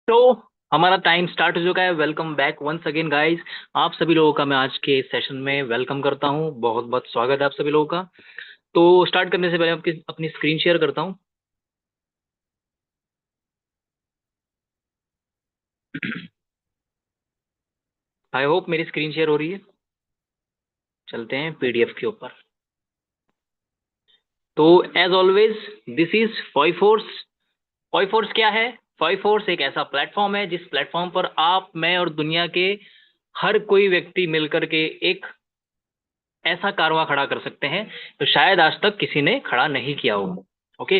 तो हमारा time start हो चुका है। Welcome back once again guys. आप सभी लोगों का मैं आज के सेशन में वेलकम करता हूं। बहुत बहुत स्वागत है आप सभी लोगों का। तो स्टार्ट करने से पहले आपकी अपनी स्क्रीन शेयर करता हूं। आई होप मेरी स्क्रीन शेयर हो रही है। चलते हैं पीडीएफ के ऊपर। तो as always this is five forces. Five forces क्या है? फाइव फोर्स एक ऐसा प्लेटफॉर्म है जिस प्लेटफॉर्म पर आप, मैं और दुनिया के हर कोई व्यक्ति मिलकर के एक ऐसा कारवां खड़ा कर सकते हैं तो शायद आज तक किसी ने खड़ा नहीं किया हो। ओके,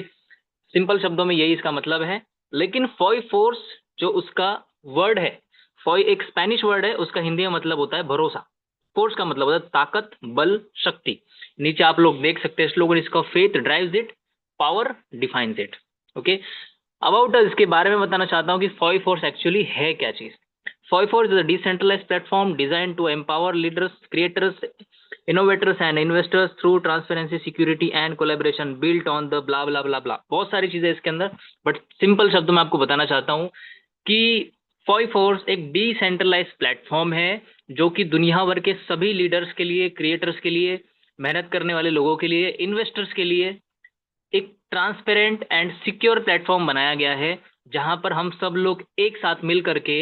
सिंपल शब्दों में यही इसका मतलब है। लेकिन फॉय फोर्स जो उसका वर्ड है, फॉय एक स्पेनिश वर्ड है, उसका हिंदी में मतलब होता है भरोसा। फोर्स का मतलब होता है ताकत, बल, शक्ति। नीचे आप लोग देख सकते हैं स्लोगन इसका, faith drives it, power defines it. Okay, about इसके बारे में बताना चाहता हूँ कि फॉय फोर्स एक्चुअली है क्या चीज। Foy force is a decentralised platform design to empower leaders, creators, innovators and investors through transparency, security and collaboration built on the blah blah blah blah. बहुत सारी चीजें इसके अंदर, बट सिंपल शब्दों में आपको बताना चाहता हूं कि फॉय फोर्स एक डिसेंट्रलाइज प्लेटफॉर्म है जो कि दुनिया भर के सभी लीडर्स के लिए, क्रिएटर्स के लिए, मेहनत करने वाले लोगों के लिए, इन्वेस्टर्स के लिए एक ट्रांसपेरेंट एंड सिक्योर प्लेटफॉर्म बनाया गया है जहां पर हम सब लोग एक साथ मिल करके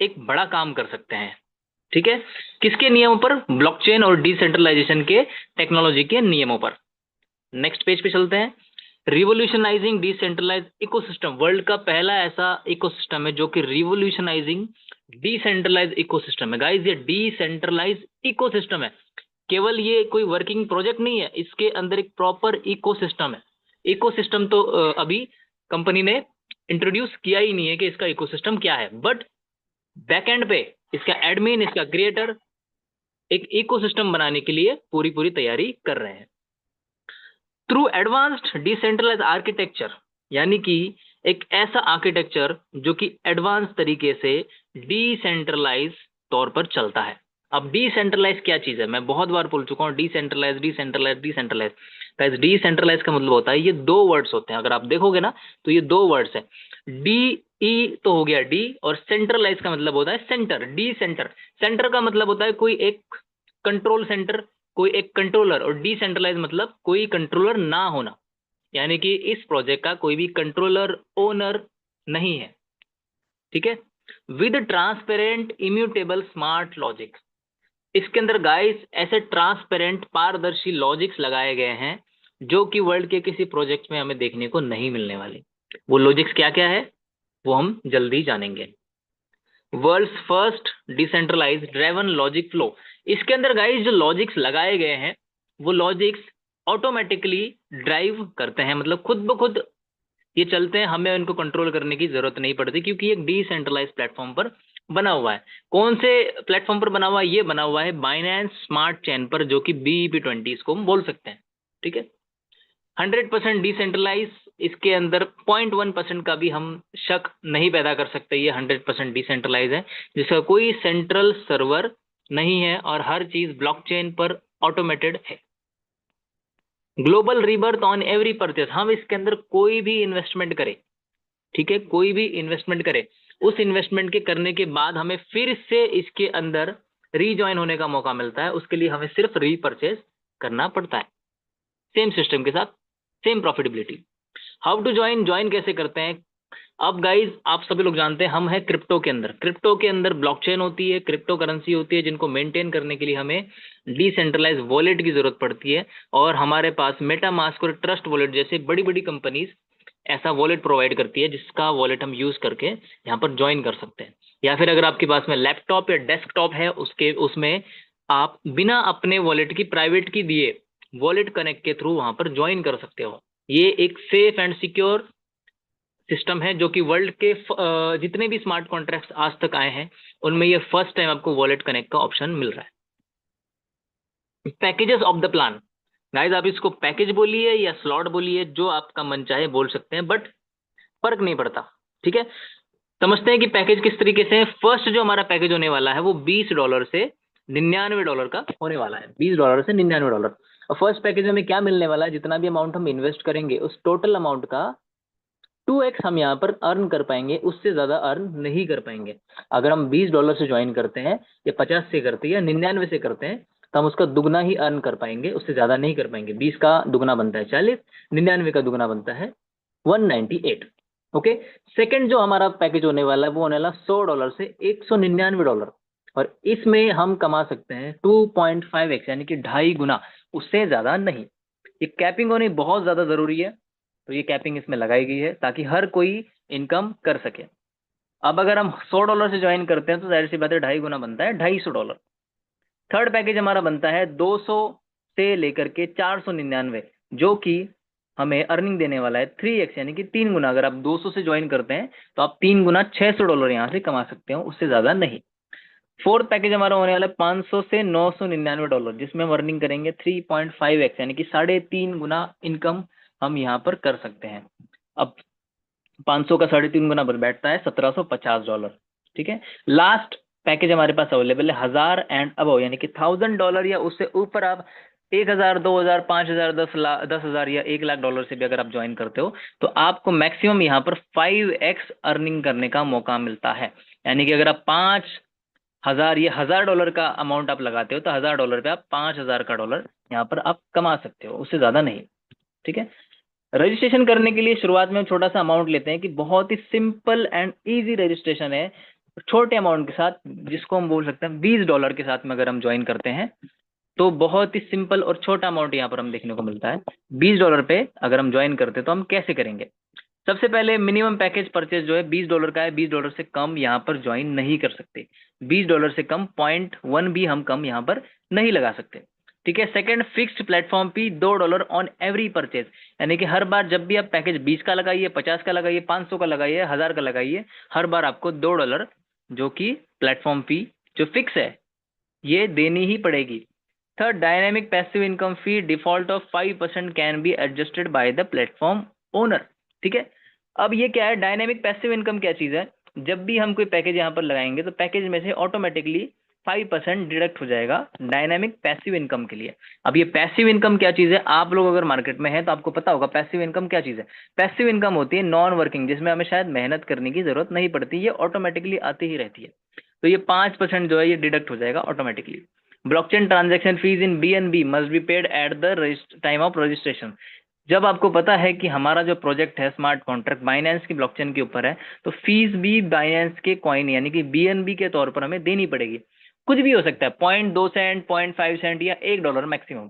एक बड़ा काम कर सकते हैं। ठीक है, किसके नियमों पर? ब्लॉकचेन और डिसेंट्रलाइजेशन के टेक्नोलॉजी के नियमों पर। नेक्स्ट पेज पे चलते हैं। रिवोल्यूशनाइजिंग डिसेंट्रलाइज इकोसिस्टम, वर्ल्ड का पहला ऐसा इकोसिस्टम है जो कि रिवोल्यूशनाइजिंग डिसेंट्रलाइज इकोसिस्टम है। गाइस ये डिसेंट्रलाइज इकोसिस्टम है, केवल ये कोई वर्किंग प्रोजेक्ट नहीं है, इसके अंदर एक प्रॉपर इकोसिस्टम है। इकोसिस्टम तो अभी कंपनी ने इंट्रोड्यूस किया ही नहीं है कि इसका इकोसिस्टम क्या है, बट बैकएंड पे इसका एडमिन, इसका क्रिएटर एक इकोसिस्टम बनाने के लिए पूरी पूरी तैयारी कर रहे हैं थ्रू एडवांस्ड डिसेंट्रलाइज आर्किटेक्चर। यानी कि एक ऐसा आर्किटेक्चर जो कि एडवांस तरीके से डिसेंट्रलाइज तौर पर चलता है। अब डिसेंट्रलाइज क्या चीज है? मैं बहुत बार बोल चुका हूं decentralize decentralize decentralize. Guys decentralize का मतलब होता है, ये दो वर्ड्स होते हैं, अगर आप देखोगे ना तो ये दो वर्ड्स है। डी ई तो हो गया डी, और सेंट्रलाइज का मतलब होता है सेंटर। डी सेंटर, सेंटर का मतलब होता है कोई एक कंट्रोल सेंटर, कोई एक कंट्रोलर, और डिसेंट्रलाइज मतलब कोई कंट्रोलर ना होना। यानी कि इस प्रोजेक्ट का कोई भी कंट्रोलर, ओनर नहीं है। ठीक है, with transparent immutable smart logic. इसके अंदर गाइस ऐसे ट्रांसपेरेंट पारदर्शी लॉजिक्स लगाए गए हैं जो कि वर्ल्ड के किसी प्रोजेक्ट में हमें देखने को नहीं मिलने वाले। वो लॉजिक्स क्या क्या है वो हम जल्दी जानेंगे। World's first decentralize driven logic flow. इसके अंदर गाइस जो लॉजिक्स लगाए गए हैं वो लॉजिक्स ऑटोमेटिकली ड्राइव करते हैं, मतलब खुद ब खुद ये चलते हैं, हमें उनको कंट्रोल करने की जरूरत नहीं पड़ती क्योंकि एक डिसेंट्रलाइज प्लेटफॉर्म पर बना हुआ है। कौन से प्लेटफॉर्म पर बना हुआ है? ये बना हुआ है बाइनेंस स्मार्ट चेन पर, जो कि BEP20 इसको हम बोल सकते हैं। ठीक है, 100% डिसेंट्रलाइज। इसके अंदर 0.1% का भी हम शक नहीं पैदा कर सकते, ये 100% डिसेंट्रलाइज है जिसका कोई सेंट्रल सर्वर नहीं है और हर चीज ब्लॉकचेन पर ऑटोमेटेड है। Global rebirth on every purchase. हम इसके अंदर कोई भी इन्वेस्टमेंट करें, ठीक है, कोई भी इन्वेस्टमेंट करे, उस इन्वेस्टमेंट के करने के बाद हमें फिर से इसके अंदर रीजॉइन होने का मौका मिलता है, उसके लिए हमें सिर्फ रीपरचेज करना पड़ता है, सेम सिस्टम के साथ, same profitability. How to join, join कैसे करते हैं? अब गाइज आप सभी लोग जानते हैं हम हैं क्रिप्टो के अंदर। क्रिप्टो के अंदर ब्लॉकचेन होती है, क्रिप्टो करेंसी होती है, जिनको मेंटेन करने के लिए हमें डिसेंट्रलाइज वॉलेट की जरूरत पड़ती है। और हमारे पास मेटामास्क और ट्रस्ट वॉलेट जैसे बड़ी बड़ी कंपनीज ऐसा वॉलेट प्रोवाइड करती है जिसका वॉलेट हम यूज करके यहाँ पर ज्वाइन कर सकते हैं। या फिर अगर आपके पास में लैपटॉप या डेस्कटॉप है उसके उसमें आप बिना अपने वॉलेट की, प्राइवेट की दिए वॉलेट कनेक्ट के थ्रू वहां पर ज्वाइन कर सकते हो। ये एक सेफ एंड सिक्योर सिस्टम है जो कि वर्ल्ड के जितने भी स्मार्ट कॉन्ट्रैक्ट्स आज तक आए हैं उनमें ये फर्स्ट टाइम आपको वॉलेट कनेक्ट का ऑप्शन मिल रहा है। Packages of the plan. Guys आप इसको पैकेज बोलिए या स्लॉट बोलिए, जो आपका मन चाहे बोल सकते हैं, बट फर्क नहीं पड़ता। ठीक है, समझते हैं कि पैकेज किस तरीके से है। फर्स्ट जो हमारा पैकेज होने वाला है वो $20 से $99 का होने वाला है। $20 से $99। और फर्स्ट पैकेज में हमें क्या मिलने वाला है? जितना भी अमाउंट हम इन्वेस्ट करेंगे उस टोटल अमाउंट का 2x हम यहाँ पर अर्न कर पाएंगे, उससे ज्यादा अर्न नहीं कर पाएंगे। अगर हम $20 से ज्वाइन करते हैं या 50 से करते हैं या 99 से करते हैं तो हम उसका दुगना ही अर्न कर पाएंगे, उससे ज्यादा नहीं कर पाएंगे। 20 का दुगना बनता है 40, 99 का दुगना बनता है 198। ओके। सेकंड जो हमारा पैकेज होने वाला है वो होने वाला $100 से $199, और इसमें हम कमा सकते हैं 2.5x यानी कि 2.5 गुना, उससे ज्यादा नहीं। ये कैपिंग होनी बहुत ज्यादा जरूरी है, तो ये कैपिंग इसमें लगाई गई है ताकि हर कोई इनकम कर सके। अब अगर हम $100 से ज्वाइन करते हैं तो जाहिर सी बात है 2.5 गुना बनता है $250। थर्ड पैकेज हमारा बनता है 200 से लेकर के 499, जो कि हमें अर्निंग देने वाला है 3x यानी कि 3 गुना। अगर आप 200 से ज्वाइन करते हैं तो आप 3 गुना $600 यहाँ से कमा सकते हो, उससे ज्यादा नहीं। फोर्थ पैकेज हमारा होने वाला है 500 से $999, जिसमें हम अर्निंग करेंगे 3.5x यानी कि 3.5 गुना इनकम हम यहाँ पर कर सकते हैं। अब 500 का 3.5 गुना पर बैठता है $1750। ठीक है। लास्ट पैकेज हमारे पास अवेलेबल है 1000 एंड अबव यानी कि $1000 या उससे ऊपर। आप 1000, 2000, 5000, 10,000 या $1,00,000 से भी अगर आप ज्वाइन करते हो तो आपको मैक्सिमम यहाँ पर 5x अर्निंग करने का मौका मिलता है। यानी कि अगर आप 5,000 या $1000 का अमाउंट आप लगाते हो तो $1000 पे आप 5,000 का डॉलर यहाँ पर आप कमा सकते हो, उससे ज्यादा नहीं। ठीक है। रजिस्ट्रेशन करने के लिए शुरुआत में हम छोटा सा अमाउंट लेते हैं कि बहुत ही सिंपल एंड इजी रजिस्ट्रेशन है, छोटे अमाउंट के साथ, जिसको हम बोल सकते हैं $20 के साथ में अगर हम ज्वाइन करते हैं तो बहुत ही सिंपल और छोटा अमाउंट यहाँ पर हम देखने को मिलता है। $20 पे अगर हम ज्वाइन करते हैं तो हम कैसे करेंगे? सबसे पहले मिनिमम पैकेज परचेज जो है $20 का है, $20 से कम यहाँ पर ज्वाइन नहीं कर सकते। $20 से कम 0.1 भी हम कम यहाँ पर नहीं लगा सकते। ठीक है। Second, fixed platform fee $2 on every purchase, यानी कि हर बार जब भी आप पैकेज 20 का लगाइए, 50 का लगाइए, 500 का लगाइए, 1000 का लगाइए, हर बार आपको $2 जो कि प्लेटफॉर्म फी जो फिक्स है ये देनी ही पड़ेगी। Third, dynamic passive income fee default of 5% can be adjusted by the platform owner. ठीक है। अब ये क्या है, डायनेमिक पैसिव इनकम क्या चीज है? जब भी हम कोई पैकेज यहाँ पर लगाएंगे तो पैकेज में से ऑटोमेटिकली 5% डिडक्ट हो जाएगा डायनेमिक पैसिव इनकम के लिए। अब ये पैसिव इनकम क्या चीज है? आप लोग अगर मार्केट में है तो आपको पता होगा पैसिव इनकम क्या चीज है। पैसिव इनकम होती है नॉन वर्किंग, जिसमें हमें शायद मेहनत करने की जरूरत नहीं पड़ती, ये ऑटोमेटिकली आती ही रहती है। तो ये 5% जो है ये डिडक्ट हो जाएगा automatically. Blockchain transaction fees in BNB must be paid at the time of registration. जब आपको पता है कि हमारा जो प्रोजेक्ट है स्मार्ट कॉन्ट्रैक्ट बाइनेंस की ब्लॉकचेन के ऊपर है, तो फीस भी बाइनेंस के कॉइन यानी कि BNB के तौर पर हमें देनी पड़ेगी। कुछ भी हो सकता है, 0.2 सेंट, 0.5 सेंट या $1 मैक्सिमम।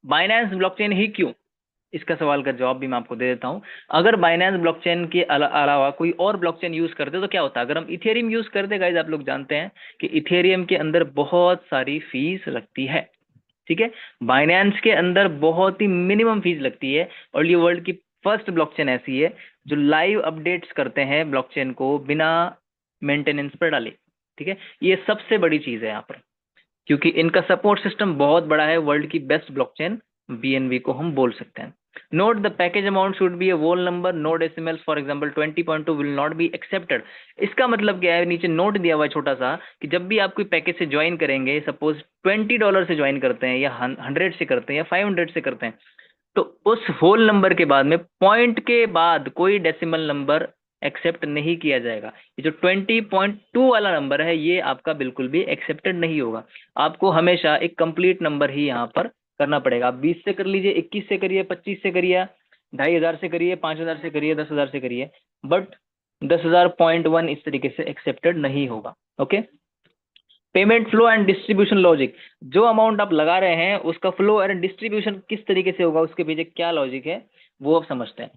बाइनेंस ब्लॉकचेन ही क्यों? इसका सवाल का जवाब भी मैं आपको दे देता हूं। अगर बाइनेंस ब्लॉकचेन के अलावा कोई और ब्लॉकचेन यूज करते तो क्या होता? अगर हम इथेरियम यूज करते गाइस, आप लोग जानते हैं कि इथेरियम के अंदर बहुत सारी फीस लगती है। ठीक है। बाइनेंस के अंदर बहुत ही मिनिमम फीस लगती है, और ये वर्ल्ड की फर्स्ट ब्लॉकचेन ऐसी है जो लाइव अपडेट्स करते हैं ब्लॉकचेन को बिना मेंटेनेंस पर डाले। ठीक है। ये सबसे बड़ी चीज है यहाँ पर, क्योंकि इनका सपोर्ट सिस्टम बहुत बड़ा है। वर्ल्ड की बेस्ट ब्लॉकचेन BNB को हम बोल सकते हैं। Note the package amount should be a whole number, no decimals. For example 20.2 will not be accepted. इसका मतलब क्या है? नीचे नोट दिया हुआ है छोटा सा कि जब भी आप कोई पैकेज से ज्वाइन करेंगे, सपोज $20 से ज्वाइन करते हैं या 100 से करते हैं या 500 से करते हैं, तो उस होल नंबर के बाद में पॉइंट के बाद कोई डेसिमल नंबर एक्सेप्ट नहीं किया जाएगा। ये जो 20.2 वाला नंबर है ये आपका बिल्कुल भी एक्सेप्टेड नहीं होगा। आपको हमेशा एक कंप्लीट नंबर ही यहाँ पर करना पड़ेगा। आप 20 से कर लीजिए, 21 से करिए, 25 से करिए, 2,500 से करिए, 5,000 से करिए, 10,000 से करिए, बट 10,000.1 इस तरीके से एक्सेप्टेड नहीं होगा। Okay. Payment flow and distribution logic, जो अमाउंट आप लगा रहे हैं उसका फ्लो एंड डिस्ट्रीब्यूशन किस तरीके से होगा, उसके पीछे क्या लॉजिक है वो आप समझते हैं।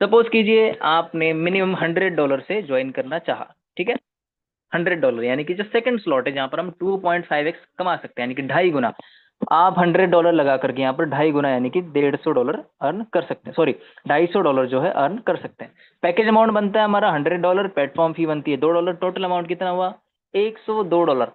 सपोज कीजिए आपने मिनिमम $100 से ज्वाइन करना चाहा। ठीक है। $100 यानी कि जो सेकंड स्लॉट है जहां पर हम 2.5x कमा सकते हैं, यानी कि 2.5 गुना। आप $100 लगा करके यहाँ पर 2.5 गुना यानी कि $150 अर्न कर सकते हैं, सॉरी $250 जो है अर्न कर सकते हैं। पैकेज अमाउंट बनता है हमारा $100, प्लेटफॉर्म फी बनती है $2, टोटल अमाउंट कितना हुआ? $102,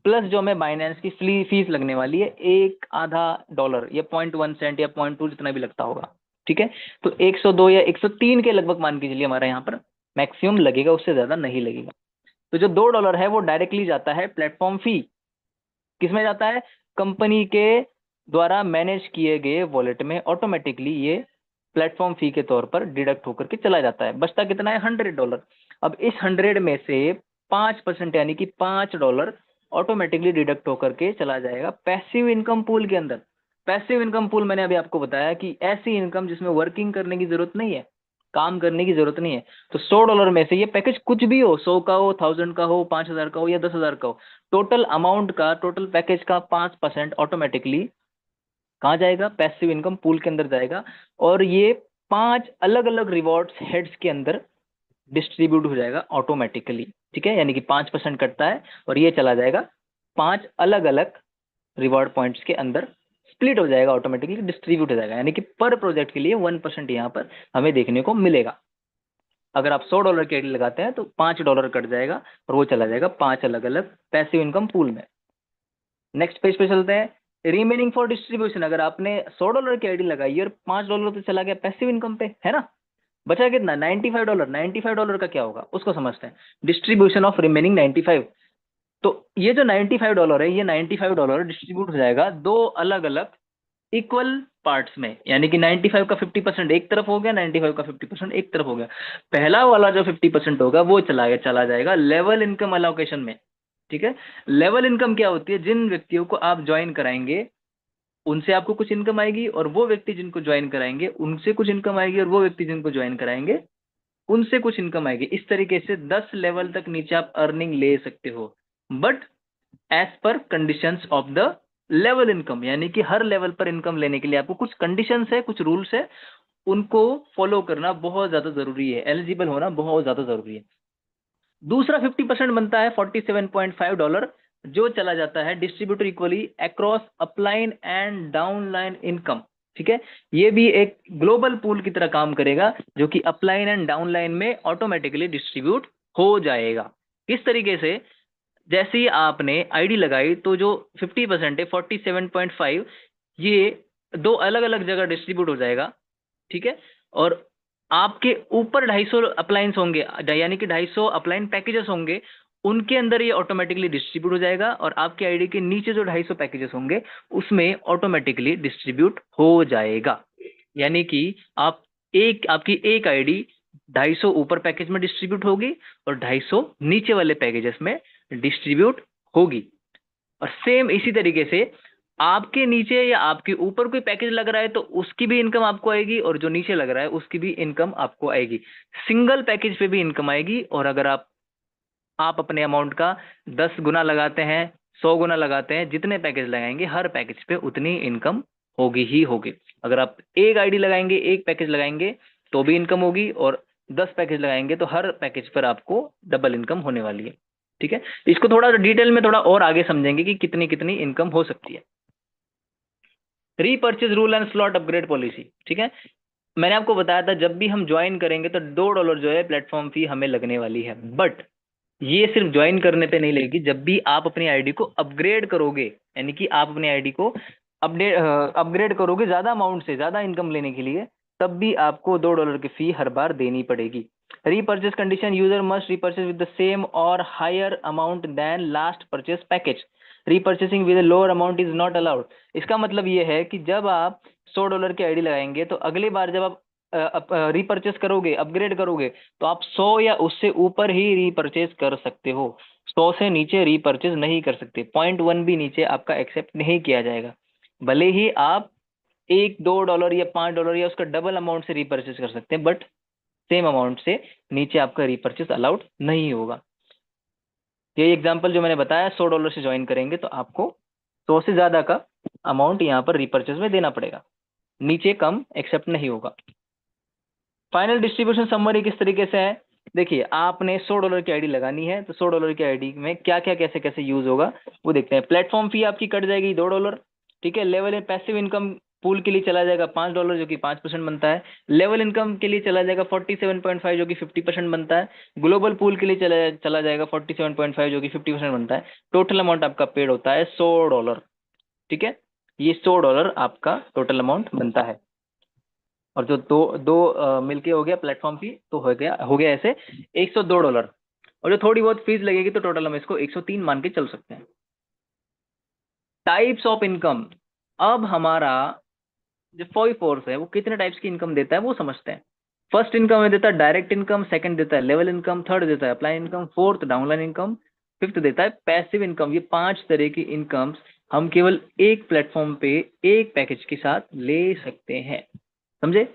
प्लस जो हमें बाइनेंस की फीस लगने वाली है $1.5 या 0.1 सेंट या 0.2 जितना भी लगता होगा। ठीक है। तो 102 या 103 के लगभग मान के चलिए हमारा यहाँ पर मैक्सिमम लगेगा, उससे ज्यादा नहीं लगेगा। तो जो $2 है वो डायरेक्टली जाता है प्लेटफॉर्म फी। किसमें जाता है? कंपनी के द्वारा मैनेज किए गए वॉलेट में ऑटोमेटिकली ये प्लेटफॉर्म फी के तौर पर डिडक्ट होकर के चला जाता है। बचता कितना है? $100। अब इस 100 में से 5% यानी कि $5 ऑटोमेटिकली डिडक्ट होकर के चला जाएगा पैसिव इनकम पूल के अंदर। पैसिव इनकम पूल मैंने अभी आपको बताया कि ऐसी इनकम जिसमें वर्किंग करने की जरूरत नहीं है, काम करने की जरूरत नहीं है। तो $100 में से ये पैकेज कुछ भी हो, 100 का हो, 1000 का हो, 5000 का हो या 10,000 का हो, टोटल अमाउंट का, टोटल पैकेज का 5% ऑटोमेटिकली कहाँ जाएगा? पैसिव इनकम पूल के अंदर जाएगा। और ये 5 अलग अलग रिवॉर्ड्स हेड्स के अंदर डिस्ट्रीब्यूट हो जाएगा ऑटोमेटिकली। ठीक है, यानी कि 5% कटता है और ये चला जाएगा 5 अलग अलग रिवॉर्ड पॉइंट्स के अंदर, स्प्लिट हो जाएगा, ऑटोमेटिकली डिस्ट्रीब्यूट हो जाएगा। यानी कि पर प्रोजेक्ट के लिए 1% यहाँ पर हमें देखने को मिलेगा। अगर आप $100 की आईडी लगाते हैं तो $5 कट जाएगा और वो चला जाएगा 5 अलग अलग पैसिव इनकम पूल में। नेक्स्ट पेज पे चलते हैं। रिमेनिंग फॉर डिस्ट्रीब्यूशन, अगर आपने $100 की आईडी लगाई और $5 तो चला गया पैसिव इनकम पे, है ना? बचा कितना? $95। $95 का क्या होगा उसको समझते हैं। Distribution of remaining 95। तो ये जो $95 है, ये $95 डिस्ट्रीब्यूट हो जाएगा दो अलग अलग इक्वल पार्ट्स में। यानी कि 95 का 50% एक तरफ हो गया, 95 का 50% एक तरफ हो गया। पहला वाला जो 50% होगा वो चला जाएगा लेवल इनकम अलोकेशन में। ठीक है, लेवल इनकम क्या होती है? जिन व्यक्तियों को आप ज्वाइन कराएंगे उनसे आपको कुछ इनकम आएगी, और वो व्यक्ति जिनको ज्वाइन कराएंगे उनसे कुछ इनकम आएगी, और वो व्यक्ति जिनको ज्वाइन कराएंगे उनसे कुछ इनकम आएगी। इस तरीके से 10 लेवल तक नीचे आप अर्निंग ले सकते हो, but as per conditions of the level income. यानी कि हर लेवल पर इनकम लेने के लिए आपको कुछ कंडीशंस है, कुछ रूल्स है, उनको फॉलो करना बहुत ज्यादा जरूरी है, एलिजिबल होना बहुत ज्यादा जरूरी है। दूसरा 50% बनता है $47.5, जो चला जाता है distributor equally across upline and downline income. ठीक है, ये भी एक ग्लोबल पूल की तरह काम करेगा, जो कि अपलाइन एंड डाउनलाइन में ऑटोमेटिकली डिस्ट्रीब्यूट हो जाएगा। किस तरीके से? जैसे ही आपने आईडी लगाई तो जो 50% है 47.5, ये दो अलग अलग जगह डिस्ट्रीब्यूट हो जाएगा। ठीक है, और आपके ऊपर 250 अप्लायंस होंगे, यानी कि 250 अप्लायन पैकेजेस होंगे, उनके अंदर ये ऑटोमेटिकली डिस्ट्रीब्यूट हो जाएगा, और आपके आईडी के नीचे जो 250 पैकेजेस होंगे उसमें ऑटोमेटिकली डिस्ट्रीब्यूट हो जाएगा। यानी कि आपकी एक आईडी 250 ऊपर पैकेज में डिस्ट्रीब्यूट होगी और 250 नीचे वाले पैकेजेस में डिस्ट्रीब्यूट होगी। और सेम इसी तरीके से आपके नीचे या आपके ऊपर कोई पैकेज लग रहा है तो उसकी भी इनकम आपको आएगी, और जो नीचे लग रहा है उसकी भी इनकम आपको आएगी। सिंगल पैकेज पे भी इनकम आएगी, और अगर आप अपने अमाउंट का 10 गुना लगाते हैं, 100 गुना लगाते हैं, जितने पैकेज लगाएंगे हर पैकेज पे उतनी इनकम होगी ही होगी। अगर आप एक आईडी लगाएंगे, एक पैकेज लगाएंगे तो भी इनकम होगी, और 10 पैकेज लगाएंगे तो हर पैकेज पर आपको डबल इनकम होने वाली है। ठीक है, इसको थोड़ा डिटेल में थोड़ा और आगे समझेंगे कि कितनी कितनी इनकम हो सकती है। Repurchase rule and slot upgrade policy. ठीक है, मैंने आपको बताया था जब भी हम ज्वाइन करेंगे तो $2 जो है प्लेटफॉर्म फी हमें लगने वाली है, बट ये सिर्फ ज्वाइन करने पे नहीं लगेगी। जब भी आप अपनी आईडी को अपग्रेड करोगे, यानी कि आप अपनी आईडी को अपग्रेड करोगे ज्यादा अमाउंट से, ज्यादा इनकम लेने के लिए, तब भी आपको $2 की फी हर बार देनी पड़ेगी। Repurchase condition, user must repurchase with the same और higher amount than last purchase package. Repurchasing with lower amount is not allowed. इसका मतलब ये है कि जब आप $100 की आईडी लगाएंगे तो अगली बार जब आप रीपर्चेस करोगे, अपग्रेड करोगे, तो आप 100 या उससे ऊपर ही रीपर्चेस कर सकते हो। 100 से नीचे रीपर्चेस नहीं कर सकते। 0.1 भी नीचे आपका एक्सेप्ट नहीं किया जाएगा। भले ही आप $1, $2 या $5 या उसका डबल अमाउंट से रीपर्चेस कर सकते हैं, बट सेम अमाउंट से नीचे आपका रीपर्चेस अलाउड नहीं होगा। ये एग्जांपल जो मैंने बताया, $100 से ज्वाइन करेंगे तो आपको 100 से ज्यादा का अमाउंट यहाँ पर रीपर्चेस में देना पड़ेगा, नीचे कम एक्सेप्ट नहीं होगा। फाइनल डिस्ट्रीब्यूशन समरी किस तरीके से है? देखिए, आपने $100 की आईडी लगानी है, तो $100 की आईडी में क्या क्या कैसे कैसे यूज होगा वो देखते हैं। प्लेटफॉर्म फी आपकी कट जाएगी $2। ठीक है, लेवल पैसिव इनकम पूल के लिए चला जाएगा $5, जो कि 5% बनता है। लेवल इनकम के लिए चला जाएगा 47.5, जो कि 50% बनता है। ग्लोबल पूल के लिए चला जाएगा 47.5, जो कि 50% बनता है। टोटल अमाउंट आपका पेड होता है $100। ठीक है, ये $100 आपका टोटल अमाउंट बनता है। और जो दो दो मिलके हो गया प्लेटफॉर्म फी, तो हो गया ऐसे $102। और जो थोड़ी बहुत फीस लगेगी तो टोटल हम इसको 103 मान के चल सकते हैं। Types of income. अब हमारा जो फाइव फोर्स है वो कितने टाइप्स की इनकम देता है वो समझते हैं। फर्स्ट इनकम में देता है डायरेक्ट इनकम, सेकंड देता है लेवल इनकम, थर्ड देता है apply income, fourth downline income, fifth देता है पैसिव इनकम। ये पांच तरह की इनकम्स हम केवल एक प्लेटफॉर्म पे एक पैकेज के साथ ले सकते हैं, समझे।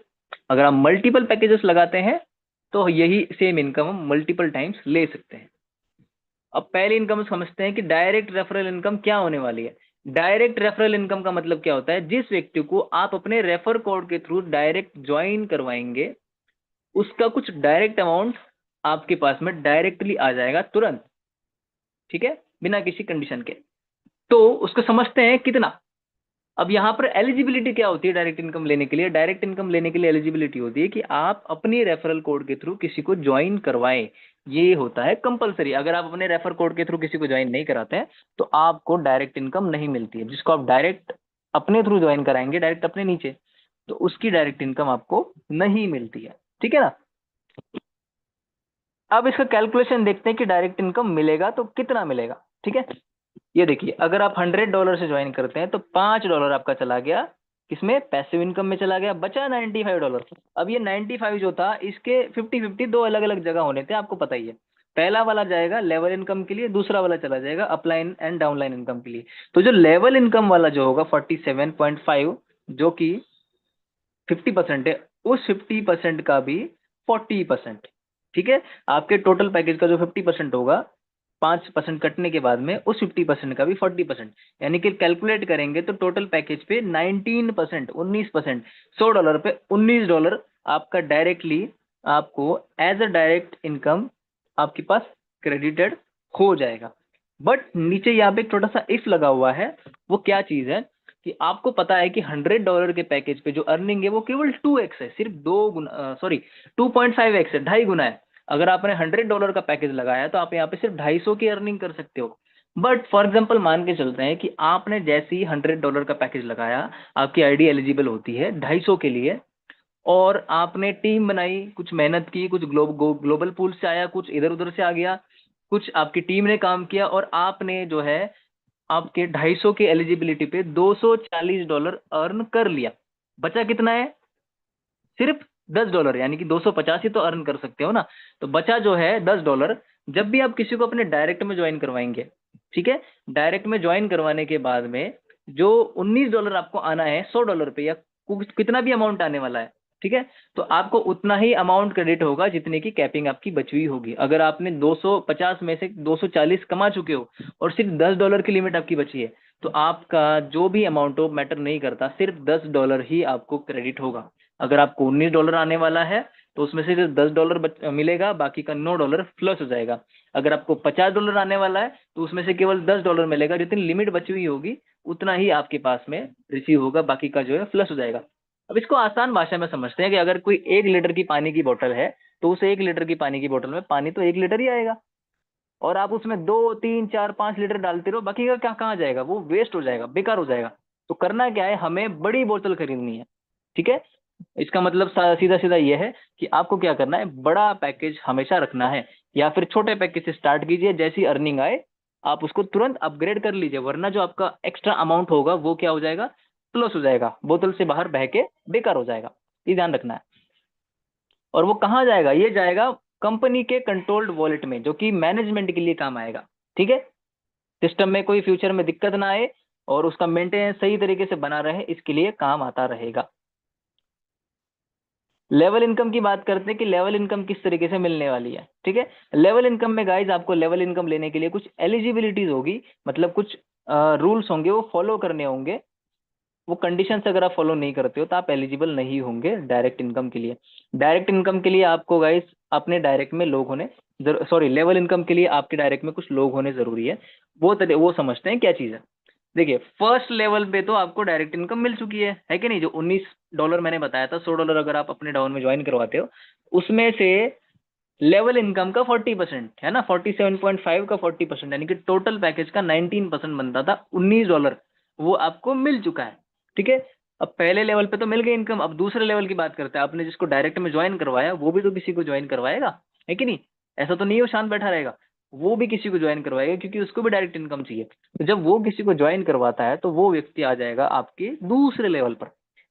अगर आप मल्टीपल पैकेजेस लगाते हैं तो यही सेम इनकम हम मल्टीपल टाइम्स ले सकते हैं। अब पहली इनकम समझते हैं कि डायरेक्ट रेफरल इनकम क्या होने वाली है। डायरेक्ट रेफरल इनकम का मतलब क्या होता है, जिस व्यक्ति को आप अपने रेफर कोड के थ्रू डायरेक्ट ज्वाइन करवाएंगे उसका कुछ डायरेक्ट अमाउंट आपके पास में डायरेक्टली आ जाएगा तुरंत, ठीक है, बिना किसी कंडीशन के। तो उसको समझते हैं कितना। अब यहाँ पर एलिजिबिलिटी क्या होती है डायरेक्ट इनकम लेने के लिए। डायरेक्ट इनकम लेने के लिए एलिजिबिलिटी होती है कि आप अपनी रेफरल कोड के थ्रू किसी को ज्वाइन करवाएं। ये होता है कंपलसरी। अगर आप अपने रेफर कोड के थ्रू किसी को ज्वाइन नहीं कराते हैं तो आपको डायरेक्ट इनकम नहीं मिलती है। जिसको आप डायरेक्ट अपने थ्रू ज्वाइन कराएंगे, डायरेक्ट अपने नीचे, तो उसकी डायरेक्ट इनकम आपको नहीं मिलती है, ठीक है ना। अब इसका कैलकुलेशन देखते हैं कि डायरेक्ट इनकम मिलेगा तो कितना मिलेगा, ठीक है। ये देखिए, अगर आप $100 से ज्वाइन करते हैं तो $5 आपका चला गया किसमें, पैसिव इनकम में चला गया, बचा $95। अब ये 95 जो था इसके 50-50 दो अलग अलग जगह होने थे, आपको पता ही है। पहला वाला जाएगा लेवल इनकम के लिए, दूसरा वाला चला जाएगा अपलाइन एंड डाउनलाइन इनकम के लिए। तो जो लेवल इनकम वाला जो होगा 47.5, जो कि 50% है, उस 50% का भी 40%, ठीक है। आपके टोटल पैकेज का जो 50% होगा, 5% कटने के बाद में उस 50% का भी 40%, यानी कि कैलकुलेट करेंगे तो टोटल पैकेज पे 19%, 19%, $100 पे $19 आपका डायरेक्टली आपको एज अ डायरेक्ट इनकम आपके पास क्रेडिटेड हो जाएगा। बट नीचे यहाँ पे एक छोटा सा इफ लगा हुआ है। वो क्या चीज है कि आपको पता है कि $100 के पैकेज पे जो अर्निंग है वो केवल 2x है, सिर्फ 2.5x है, 2.5 गुना है। अगर आपने $100 का पैकेज लगाया तो आप यहाँ पे सिर्फ 250 की अर्निंग कर सकते हो। बट फॉर एग्जाम्पल मान के चलते हैं कि आपने जैसे ही $100 का पैकेज लगाया, आपकी आईडी एलिजिबल होती है 250 के लिए, और आपने टीम बनाई, कुछ मेहनत की, कुछ ग्लोबल पूल से आया, कुछ इधर उधर से आ गया, कुछ आपकी टीम ने काम किया, और आपने जो है आपके 250 की एलिजिबिलिटी पे $240 अर्न कर लिया। बचा कितना है, सिर्फ $10, यानी कि 250 ही तो अर्न कर सकते हो ना। तो बचा जो है $10। जब भी आप किसी को अपने डायरेक्ट में ज्वाइन करवाएंगे, ठीक है, डायरेक्ट में ज्वाइन करवाने के बाद में जो $19 आपको आना है $100 पे, या कितना भी अमाउंट आने वाला है, ठीक है, तो आपको उतना ही अमाउंट क्रेडिट होगा जितने की कैपिंग आपकी बची हुई होगी। अगर आपने 250 में से 240 कमा चुके हो और सिर्फ $10 की लिमिट आपकी बची है, तो आपका जो भी अमाउंट हो मैटर नहीं करता, सिर्फ $10 ही आपको क्रेडिट होगा। अगर आपको $19 आने वाला है तो उसमें से सिर्फ $10 मिलेगा, बाकी का $9 प्लस हो जाएगा। अगर आपको $50 आने वाला है तो उसमें से केवल $10 मिलेगा, जितनी लिमिट बची हुई होगी उतना ही आपके पास में रिसीव होगा, बाकी का जो है प्लस हो जाएगा। अब इसको आसान भाषा में समझते हैं कि अगर कोई 1 लीटर की पानी की बोतल है तो उस 1 लीटर की पानी की बोतल में पानी तो 1 लीटर ही आएगा, और आप उसमें 2 3 4 5 लीटर डालते रहो, बाकी का क्या कहाँ जाएगा, वो वेस्ट हो जाएगा, बेकार हो जाएगा। तो करना क्या है, हमें बड़ी बोतल खरीदनी है, ठीक है। इसका मतलब सीधा सीधा ये है कि आपको क्या करना है, बड़ा पैकेज हमेशा रखना है, या फिर छोटे पैकेज से स्टार्ट कीजिए, जैसी अर्निंग आए आप उसको तुरंत अपग्रेड कर लीजिए, वरना जो आपका एक्स्ट्रा अमाउंट होगा वो क्या हो जाएगा, प्लस हो जाएगा, बोतल से बाहर बह के बेकार हो जाएगा। ये ध्यान रखना है। और वो कहाँ जाएगा, ये जाएगा कंपनी के कंट्रोल्ड वॉलेट में, जो कि मैनेजमेंट के लिए काम आएगा, ठीक है। सिस्टम में कोई फ्यूचर में दिक्कत ना आए और उसका मेंटेनेंस सही तरीके से बना रहे, इसके लिए काम आता रहेगा। लेवल इनकम की बात करते हैं कि लेवल इनकम किस तरीके से मिलने वाली है, ठीक है। लेवल इनकम में गाइज आपको लेवल इनकम लेने के लिए कुछ एलिजिबिलिटीज होगी, मतलब कुछ रूल्स होंगे वो फॉलो करने होंगे। वो कंडीशन अगर आप फॉलो नहीं करते हो तो आप एलिजिबल नहीं होंगे डायरेक्ट इनकम के लिए। डायरेक्ट इनकम के लिए आपको गाइस अपने डायरेक्ट में लोग होने, सॉरी, लेवल इनकम के लिए आपके डायरेक्ट में कुछ लोग होने जरूरी है। वो समझते हैं क्या चीज़ है। देखिए, फर्स्ट लेवल पे तो आपको डायरेक्ट इनकम मिल चुकी है कि नहीं। जो $19 मैंने बताया था, $100 अगर आप अपने डाउन में ज्वाइन करवाते हो, उसमें से लेवल इनकम का 40% है ना, 47.5 का 40%, यानी कि टोटल पैकेज का 19% बनता था $19, वो आपको मिल चुका है, ठीक है। अब पहले लेवल पे तो मिल गई इनकम, अब दूसरे लेवल की बात करते हैं। आपने जिसको डायरेक्ट में ज्वाइन करवाया वो भी तो किसी को ज्वाइन करवाएगा, है कि नहीं। ऐसा तो नहीं वो शांत बैठा रहेगा, वो भी किसी को ज्वाइन करवाएगा, क्योंकि उसको भी डायरेक्ट इनकम चाहिए। तो जब वो किसी को ज्वाइन करवाता है तो वो व्यक्ति आ जाएगा आपके दूसरे लेवल पर।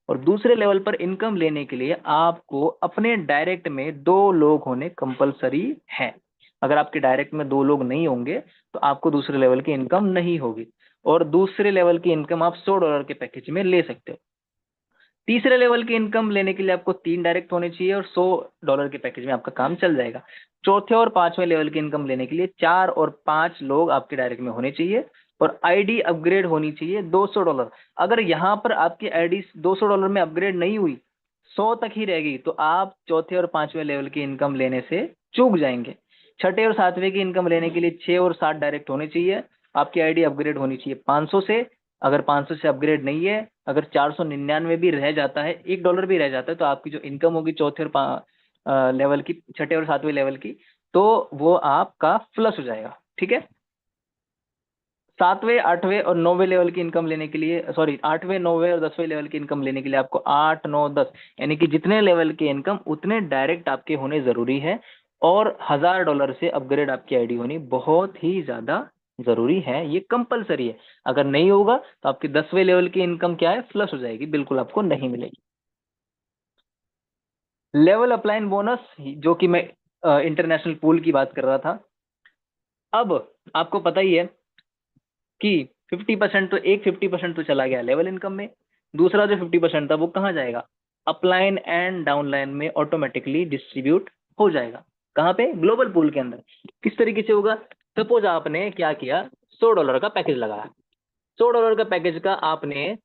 और दूसरे लेवल पर इनकम लेने के लिए आपको अपने डायरेक्ट में 2 लोग होने कंपलसरी है। अगर आपके डायरेक्ट में 2 लोग नहीं होंगे तो आपको दूसरे लेवल की इनकम नहीं होगी, और दूसरे लेवल की इनकम आप $100 के पैकेज में ले सकते हो। तीसरे लेवल की इनकम लेने के लिए आपको 3 डायरेक्ट होने चाहिए और $100 के पैकेज में आपका काम चल जाएगा। चौथे और पांचवें लेवल की इनकम लेने के लिए 4 और 5 लोग आपके डायरेक्ट में होने चाहिए, और आईडी अपग्रेड होनी चाहिए $200। अगर यहाँ पर आपकी आईडी $200 में अपग्रेड नहीं हुई, 100 तक ही रहेगी, तो आप चौथे और पांचवें लेवल की इनकम लेने से चूक जाएंगे। छठे और सातवें की इनकम लेने के लिए 6 और 7 डायरेक्ट होने चाहिए। आपकी आईडी अपग्रेड होनी चाहिए 500 से। अगर 500 से अपग्रेड नहीं है, अगर 499 भी रह जाता है, $1 भी रह जाता है, तो आपकी जो इनकम होगी चौथे और लेवल की, छठे और सातवें लेवल की, तो वो आपका प्लस हो जाएगा। ठीक है। सातवें, आठवें और नौवें लेवल की इनकम लेने के लिए, सॉरी, आठवें, नौवें और 10वें लेवल की इनकम लेने के लिए आपको 8, 9, 10 यानी कि जितने लेवल की इनकम उतने डायरेक्ट आपके होने जरूरी है, और $1000 से अपग्रेड आपकी आईडी होनी बहुत ही ज्यादा जरूरी है, ये कंपलसरी है। अगर नहीं होगा तो आपकी 10वें लेवल की इनकम क्या है, फ्लश हो जाएगी, बिल्कुल आपको नहीं मिलेगी। लेवल अपलाइन बोनस, जो कि मैं इंटरनेशनल पूल की बात कर रहा था। अब आपको पता ही है कि 50% तो, एक 50% तो चला गया लेवल इनकम में, दूसरा जो 50% था वो कहाँ जाएगा, अपलाइन एंड डाउनलाइन में ऑटोमेटिकली डिस्ट्रीब्यूट हो जाएगा। कहाँ पे, ग्लोबल पूल के अंदर। किस तरीके से होगा, सपोज आपने क्या किया, $100 का पैकेज लगाया। $100 का पैकेज का आपने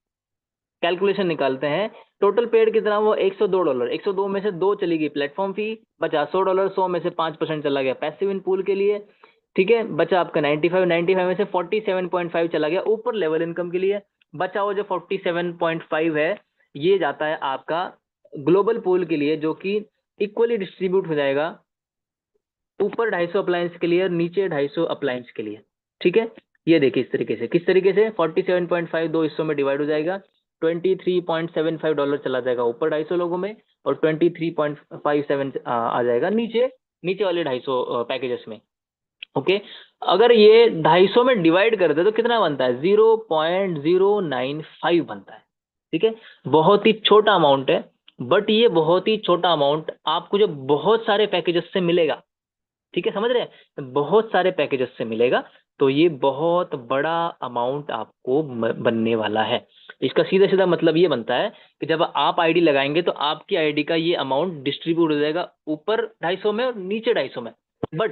कैलकुलेशन निकालते हैं, टोटल पेड कितना वो $102। 102 में से 2 चली गई प्लेटफॉर्म फी, बचा $100। 100 में से 5% चला गया पैसिव इन पूल के लिए। ठीक है, बचा आपका 95। 95 में से 47.5 चला गया ऊपर लेवल इनकम के लिए। बचा हुआ जो 47.5 है, ये जाता है आपका ग्लोबल पूल के लिए, जो कि इक्वली डिस्ट्रीब्यूट हो जाएगा, ऊपर 250 अप्लायंस के लिए और नीचे 250 अप्लायंस के लिए। ठीक है, ये देखिए इस तरीके से, किस तरीके से 47.5 दो हिस्सों में डिवाइड हो जाएगा। $23.75 चला जाएगा ऊपर 250 लोगों में, और 23.57 आ जाएगा नीचे, नीचे वाले 250 पैकेजेस में। ओके, अगर ये 250 में डिवाइड कर दे तो कितना बनता है, 0.095 बनता है। ठीक है, बहुत ही छोटा अमाउंट है, बट ये बहुत ही छोटा अमाउंट आपको जो बहुत सारे पैकेजेस से मिलेगा, ठीक है, समझ रहे हैं, बहुत सारे पैकेजेस से मिलेगा, तो ये बहुत बड़ा अमाउंट आपको बनने वाला है। इसका सीधा सीधा मतलब ये बनता है कि जब आप आईडी लगाएंगे तो आपकी आईडी का ये अमाउंट डिस्ट्रीब्यूट हो जाएगा ऊपर 250 में और नीचे 250 में, बट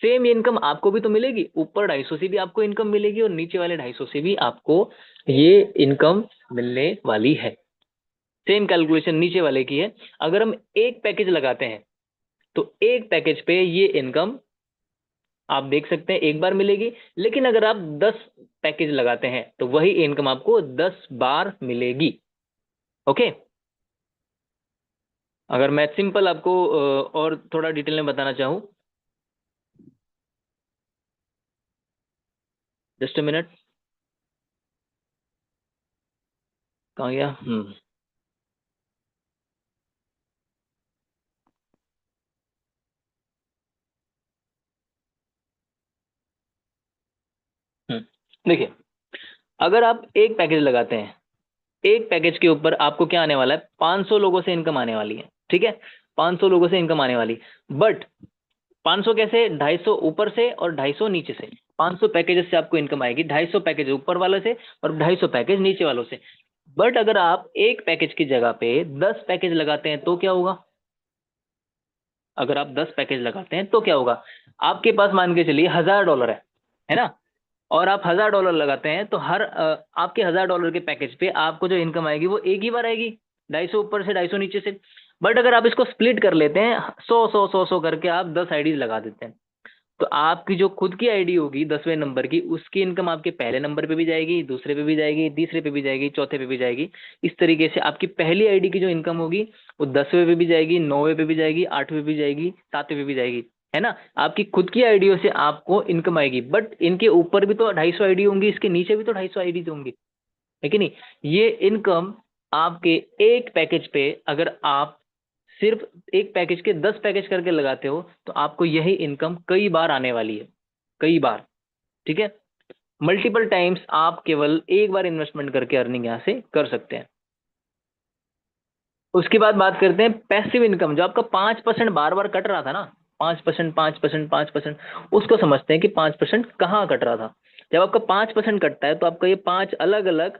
सेम इनकम आपको भी तो मिलेगी, ऊपर 250 से भी आपको इनकम मिलेगी और नीचे वाले 250 से भी आपको ये इनकम मिलने वाली है। सेम कैलकुलेशन नीचे वाले की है। अगर हम एक पैकेज लगाते हैं तो एक पैकेज पे ये इनकम आप देख सकते हैं एक बार मिलेगी, लेकिन अगर आप 10 पैकेज लगाते हैं तो वही इनकम आपको 10 बार मिलेगी। ओके, अगर मैं सिंपल आपको और थोड़ा डिटेल में बताना चाहूँ, जस्ट अ मिनट, कहाँ गया। हम्म देखिए, अगर आप एक पैकेज लगाते हैं, एक पैकेज के ऊपर आपको क्या आने वाला है, 500 लोगों से इनकम आने वाली है। ठीक है, 500 लोगों से इनकम आने वाली, बट 500 कैसे, 250 ऊपर से और 250 नीचे से। 500 पैकेजेस से आपको इनकम आएगी, 250 पैकेज ऊपर वालों से और 250 पैकेज नीचे वालों से। बट अगर आप एक पैकेज की जगह पे 10 पैकेज लगाते हैं तो क्या होगा, अगर आप 10 पैकेज लगाते हैं तो क्या होगा, आपके पास मान के चलिए $1000 है ना, और आप $1000 लगाते हैं तो हर आपके $1000 के पैकेज पे आपको जो इनकम आएगी वो एक ही बार आएगी, 250 ऊपर से 250 नीचे से। बट अगर आप इसको स्प्लिट कर लेते हैं, 100 100 100 100 करके आप 10 आईडीज लगा देते हैं, तो आपकी जो खुद की आईडी होगी 10वें नंबर की, उसकी इनकम आपके पहले नंबर पे भी जाएगी, दूसरे पे भी जाएगी, तीसरे पे भी जाएगी, चौथे पे भी जाएगी। इस तरीके से आपकी पहली आईडी की जो इनकम होगी वो 10वें पे भी जाएगी, 9वें पे भी जाएगी, 8वें पे भी जाएगी, 7वें पे भी जाएगी, है ना। आपकी खुद की आईडियो से आपको इनकम आएगी, बट इनके ऊपर भी तो 250 आईडी होंगी, इसके नीचे भी तो 250 आईडी होंगी, है कि नहीं। ये इनकम आपके एक पैकेज पे, अगर आप सिर्फ एक पैकेज के 10 पैकेज करके लगाते हो तो आपको यही इनकम कई बार आने वाली है, कई बार। ठीक है, मल्टीपल टाइम्स आप केवल एक बार इन्वेस्टमेंट करके अर्निंग यहां से कर सकते हैं। उसके बाद बात करते हैं पैसिव इनकम, जो आपका 5% बार बार कट रहा था ना, 5%, 5%, 5%, उसको समझते हैं कि 5% कहाँ कट रहा था। जब आपका 5% कटता है तो आपका ये 5 अलग अलग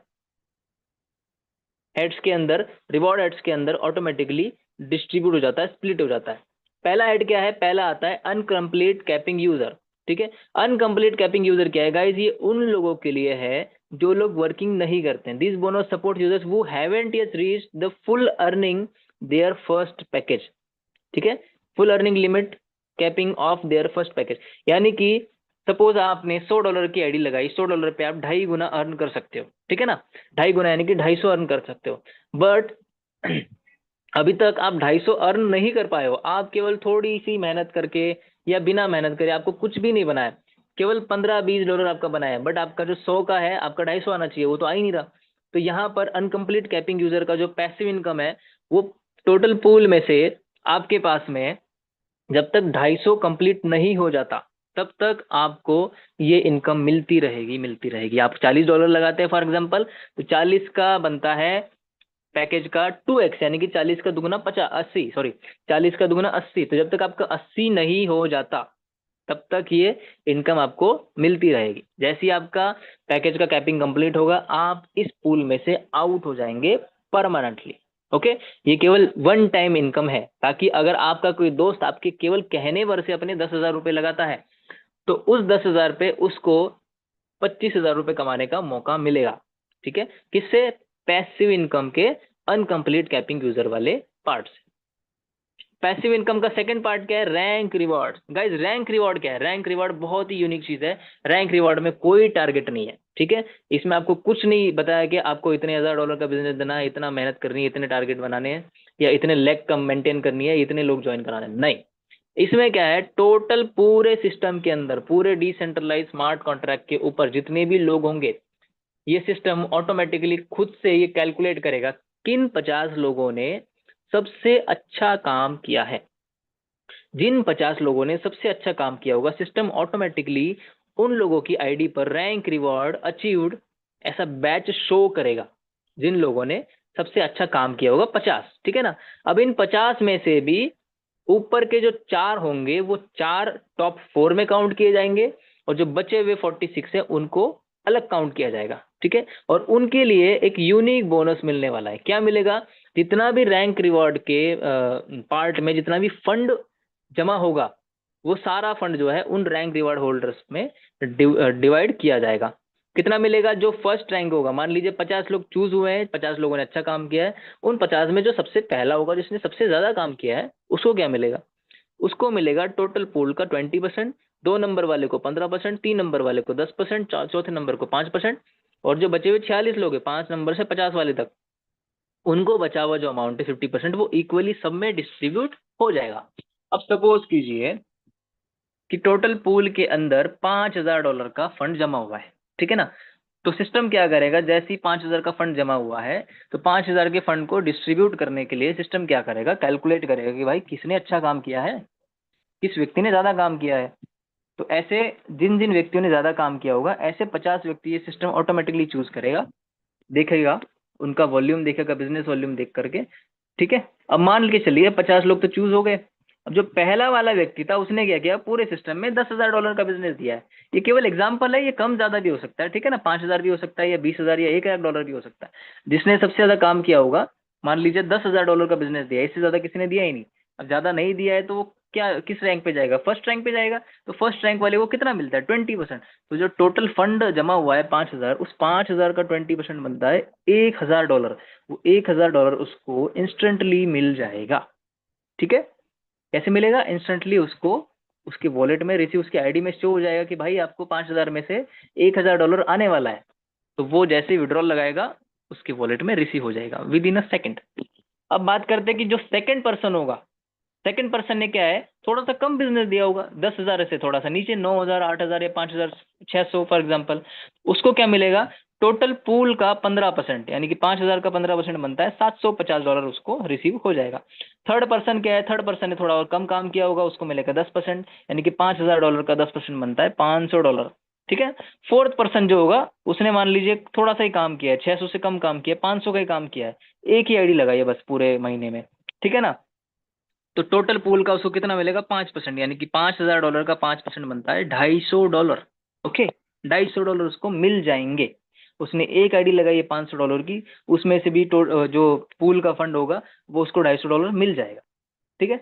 हेड्स के अंदर, रिवॉर्ड हेड्स के अंदर ऑटोमेटिकली डिस्ट्रीब्यूट हो जाता है, स्प्लिट हो जाता है। पहला हेड क्या है? पहला आता है अनकंप्लीट कैपिंग यूजर। ठीक है, अनकंप्लीट कैपिंग यूजर क्या है गाइस? ये उन लोगों के लिए है जो लोग वर्किंग नहीं करते हैं। दिस बोनस सपोर्ट यूजर्स वो हैवेंट यet reach the full earning their first package. ठीक है, full earning limit capping of their first package, यानी कि सपोज आपने $100 की आईडी लगाई, $100 पे आप 2.5 गुना अर्न कर सकते हो। ठीक है ना, 2.5 गुना यानी कि 250 अर्न कर सकते हो। बट अभी तक आप 250 अर्न नहीं कर पाए हो, आप केवल थोड़ी सी मेहनत करके या बिना मेहनत करे, आपको कुछ भी नहीं बनाया, केवल $15-20 आपका बनाया है, बट आपका जो 100 का है आपका 250 आना चाहिए, वो तो आ ही नहीं रहा। तो यहाँ पर अनकंप्लीट कैपिंग यूजर का जो पैसिव इनकम है, वो टोटल पूल में से आपके पास में जब तक 250 कंप्लीट नहीं हो जाता तब तक आपको ये इनकम मिलती रहेगी, मिलती रहेगी। आप $40 लगाते हैं फॉर एग्जांपल, तो 40 का बनता है पैकेज का 2x, यानी कि 40 का दुगुना 50, 80, सॉरी, 40 का दुगुना 80। तो जब तक आपका 80 नहीं हो जाता तब तक ये इनकम आपको मिलती रहेगी। जैसे ही आपका पैकेज का कैपिंग कंप्लीट होगा, आप इस पूल में से आउट हो जाएंगे परमानेंटली। ओके, ये केवल वन टाइम इनकम है, ताकि अगर आपका कोई दोस्त आपके केवल कहने भर से अपने 10,000 रुपये लगाता है, तो उस 10,000 पे उसको 25,000 रुपये कमाने का मौका मिलेगा। ठीक है, किससे? पैसिव इनकम के अनकंप्लीट कैपिंग यूजर वाले पार्ट से। पैसिव इनकम का सेकंड पार्ट क्या है? Rank reward. Guys, rank reward क्या है? रैंक रिवॉर्ड बहुत ही यूनिक चीज है। रैंक रिवॉर्ड में कोई टारगेट नहीं है। ठीक है, इसमें आपको कुछ नहीं बताया कि आपको इतने $1,000 का बिजनेस देना है, इतना मेहनत करनी है, इतने टारगेट बनाने हैं, या इतने लेग कम मेंटेन करनी है, इतने लोग ज्वाइन कराने हैं। नहीं, इसमें क्या है, टोटल पूरे सिस्टम के अंदर, पूरे डिसेंट्रलाइज स्मार्ट कॉन्ट्रैक्ट के ऊपर जितने भी लोग होंगे, ये सिस्टम ऑटोमेटिकली खुद से ये कैलकुलेट करेगा किन 50 लोगों ने सबसे अच्छा काम किया है। जिन 50 लोगों ने सबसे अच्छा काम किया होगा, सिस्टम ऑटोमेटिकली उन लोगों की आईडी पर रैंक रिवॉर्ड अचीव्ड ऐसा बैच शो करेगा, जिन लोगों ने सबसे अच्छा काम किया होगा 50। ठीक है ना, अब इन 50 में से भी ऊपर के जो 4 होंगे, वो 4 टॉप 4 में काउंट किए जाएंगे, और जो बचे हुए 46 है उनको अलग काउंट किया जाएगा। ठीक है, और उनके लिए एक यूनिक बोनस मिलने वाला है। क्या मिलेगा? जितना भी रैंक रिवॉर्ड के पार्ट में जितना भी फंड जमा होगा, वो सारा फंड जो है उन रैंक रिवॉर्ड होल्डर्स में डिवाइड किया जाएगा। कितना मिलेगा? जो फर्स्ट रैंक होगा, मान लीजिए 50 लोग चूज हुए हैं, 50 लोगों ने अच्छा काम किया है, उन 50 में जो सबसे पहला होगा, जिसने सबसे ज्यादा काम किया है, उसको क्या मिलेगा? उसको मिलेगा टोटल पूल का 20%, 2 नंबर वाले को 15%, 3 नंबर वाले को 10%, चौथे नंबर को 5%, और जो बचे हुए 46 लोग हैं 5 नंबर से 50 वाले तक, उनको बचा हुआ जो अमाउंट है 50%, वो इक्वली सब में डिस्ट्रीब्यूट हो जाएगा। अब सपोज कीजिए कि टोटल पूल के अंदर $5,000 का फंड जमा हुआ है। ठीक है ना, तो सिस्टम क्या करेगा? जैसे ही 5,000 का फंड जमा हुआ है, तो 5,000 के फंड को डिस्ट्रीब्यूट करने के लिए सिस्टम क्या करेगा? कैलकुलेट करेगा कि भाई किसने अच्छा काम किया है, किस व्यक्ति ने ज्यादा काम किया है। तो ऐसे जिन जिन व्यक्तियों ने ज्यादा काम किया होगा, ऐसे 50 व्यक्ति ये सिस्टम ऑटोमेटिकली चूज करेगा, देखेगा, उनका वॉल्यूम देखेगा, बिजनेस वॉल्यूम देख करके। ठीक है, अब मान के चलिए 50 लोग तो चूज हो गए। अब जो पहला वाला व्यक्ति था, उसने क्या किया? पूरे सिस्टम में $10,000 का बिजनेस दिया है। ये केवल एग्जांपल है, ये कम ज्यादा भी हो सकता है। ठीक है ना, 5,000 भी हो सकता है, या 20,000 या $1,00,000 भी हो सकता है। जिसने सबसे ज्यादा काम किया होगा, मान लीजिए $10,000 का बिजनेस दिया है, इससे ज्यादा किसी ने दिया ही नहीं। अब ज्यादा नहीं दिया है तो वो क्या, किस रैंक पे जाएगा? फर्स्ट रैंक पे जाएगा। तो फर्स्ट रैंक वाले को कितना मिलता है? 20%। तो जो टोटल फंड जमा हुआ है 5,000, उस 5,000 का 20% बनता है $1,000। वो $1,000 उसको इंस्टेंटली मिल जाएगा। ठीक है, कैसे मिलेगा? इंस्टेंटली उसको उसके वॉलेट में रिसीव, उसकी आईडी में शो हो जाएगा कि भाई आपको 5,000 में से $1,000 आने वाला है। तो वो जैसे विड्रॉल लगाएगा, उसके वॉलेट में रिसीव हो जाएगा विद इन अ सेकेंड। अब बात करते हैं कि जो सेकंड पर्सन होगा, सेकंड पर्सन ने क्या है, थोड़ा सा कम बिजनेस दिया होगा, 10,000 से थोड़ा सा नीचे, 9,000, 8,000 या 5,600 फॉर एग्जाम्पल। उसको क्या मिलेगा? टोटल पूल का 15%, यानी कि 5,000 का 15% बनता है $750 उसको रिसीव हो जाएगा। थर्ड पर्सन क्या है? थर्ड पर्सन ने थोड़ा और कम काम किया होगा, उसको मिलेगा 10%, यानी कि $5,000 का 10% बनता है $500। ठीक है। फोर्थ पर्सन जो होगा उसने मान लीजिए थोड़ा सा ही काम किया है, 600 से कम काम किया है, 500 का ही काम किया है, एक ही आईडी लगाई है बस पूरे महीने में, ठीक है ना। तो टोटल पूल का उसको कितना मिलेगा, 5%, यानी कि $5,000 का 5% बनता है $250। ओके, $250 उसको मिल जाएंगे। उसने एक आईडी लगाई है $500 की, उसमें से भी जो पूल का फंड होगा वो उसको $250 मिल जाएगा। ठीक है।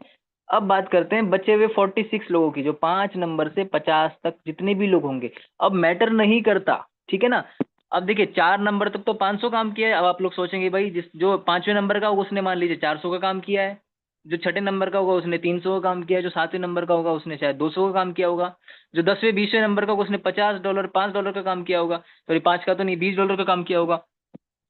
अब बात करते हैं बचे हुए 46 लोगों की, जो 5 नंबर से 50 तक जितने भी लोग होंगे। अब मैटर नहीं करता, ठीक है ना। अब देखिए 4 नंबर तक तो 500 काम किया है। अब आप लोग सोचेंगे भाई जिस जो 5वें नंबर का होगा उसने मान लीजिए 400 का काम किया है, जो 6ठे नंबर का होगा उसने 300 का काम किया है, जो 7वें नंबर का होगा उसने शायद 200 का काम किया होगा, जो 10वें 20वें नंबर का होगा उसने $50 $5 का काम किया होगा, सॉरी 5 का तो नहीं, $20 का काम किया होगा।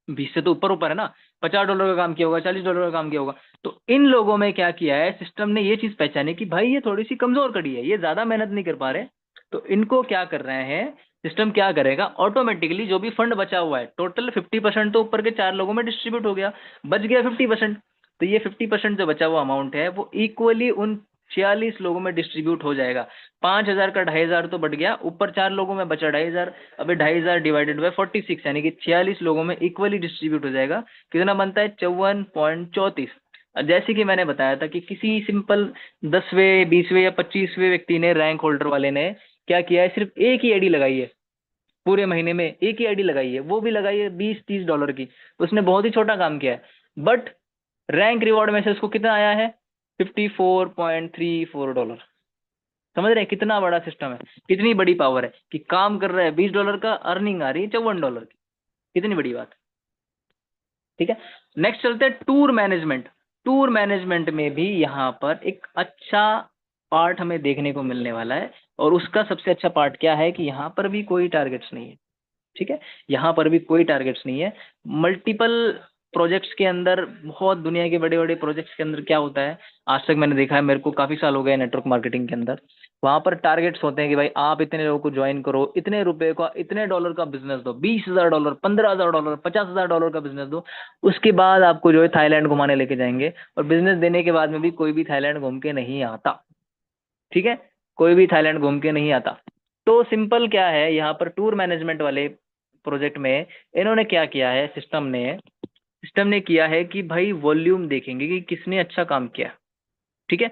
20 से तो ऊपर ऊपर है ना, $50 का काम किया होगा, $40 का काम किया होगा। तो इन लोगों में क्या किया है, सिस्टम ने ये चीज पहचानी कि भाई ये थोड़ी सी कमजोर कड़ी है, ये ज्यादा मेहनत नहीं कर पा रहे, तो इनको क्या कर रहे हैं, सिस्टम क्या करेगा, ऑटोमेटिकली जो भी फंड बचा हुआ है, टोटल 50% तो ऊपर के 4 लोगों में डिस्ट्रीब्यूट हो गया, बच गया 50%। तो ये 50% जो बचा हुआ अमाउंट है वो इक्वली उन 46 लोगों में डिस्ट्रीब्यूट हो जाएगा। 5,000 का 2,500 तो बढ़ गया, ऊपर 4 लोगों में बचा 2,500। अबे 2,500 डिवाइडेड बाय 46, यानी कि 46 लोगों में इक्वली डिस्ट्रीब्यूट हो जाएगा। कितना बनता है, 54.34। जैसे कि मैंने बताया था कि किसी सिंपल 10वें 20वें या 25वें व्यक्ति ने, रैंक होल्डर वाले ने क्या किया है, सिर्फ एक ही आईडी लगाई है, पूरे महीने में एक ही आईडी लगाई है, वो भी लगाई है $20-30 की। उसने बहुत ही छोटा काम किया है, बट रैंक रिवॉर्ड में से उसको कितना आया है, $54.34। समझ रहे हैं कितना बड़ा सिस्टम है, कितनी बड़ी पावर है, कि काम कर रहा है $20 का, अर्निंग आ रही है $54 की। कितनी बड़ी बात है। ठीक है। नेक्स्ट चलते हैं टूर मैनेजमेंट। टूर मैनेजमेंट में भी यहाँ पर एक अच्छा पार्ट हमें देखने को मिलने वाला है, और उसका सबसे अच्छा पार्ट क्या है कि यहाँ पर भी कोई टारगेट्स नहीं है। ठीक है, यहाँ पर भी कोई टारगेट्स नहीं है। मल्टीपल प्रोजेक्ट्स के अंदर, बहुत दुनिया के बड़े बड़े प्रोजेक्ट्स के अंदर क्या होता है, आज तक मैंने देखा है, मेरे को काफी साल हो गए नेटवर्क मार्केटिंग के अंदर, वहां पर टारगेट्स होते हैं कि भाई आप इतने लोगों को ज्वाइन करो, इतने रुपए का, इतने डॉलर का बिजनेस दो, $20,000 $15,000 $50,000 का बिजनेस दो। उसके बाद आपको जो है थाईलैंड घुमाने लेके जाएंगे, और बिजनेस देने के बाद में भी कोई भी थाईलैंड घूम के नहीं आता। ठीक है, कोई भी थाईलैंड घूम के नहीं आता। तो सिंपल क्या है, यहाँ पर टूर मैनेजमेंट वाले प्रोजेक्ट में इन्होंने क्या किया है, सिस्टम ने किया है कि भाई वॉल्यूम देखेंगे कि किसने अच्छा काम किया। ठीक है,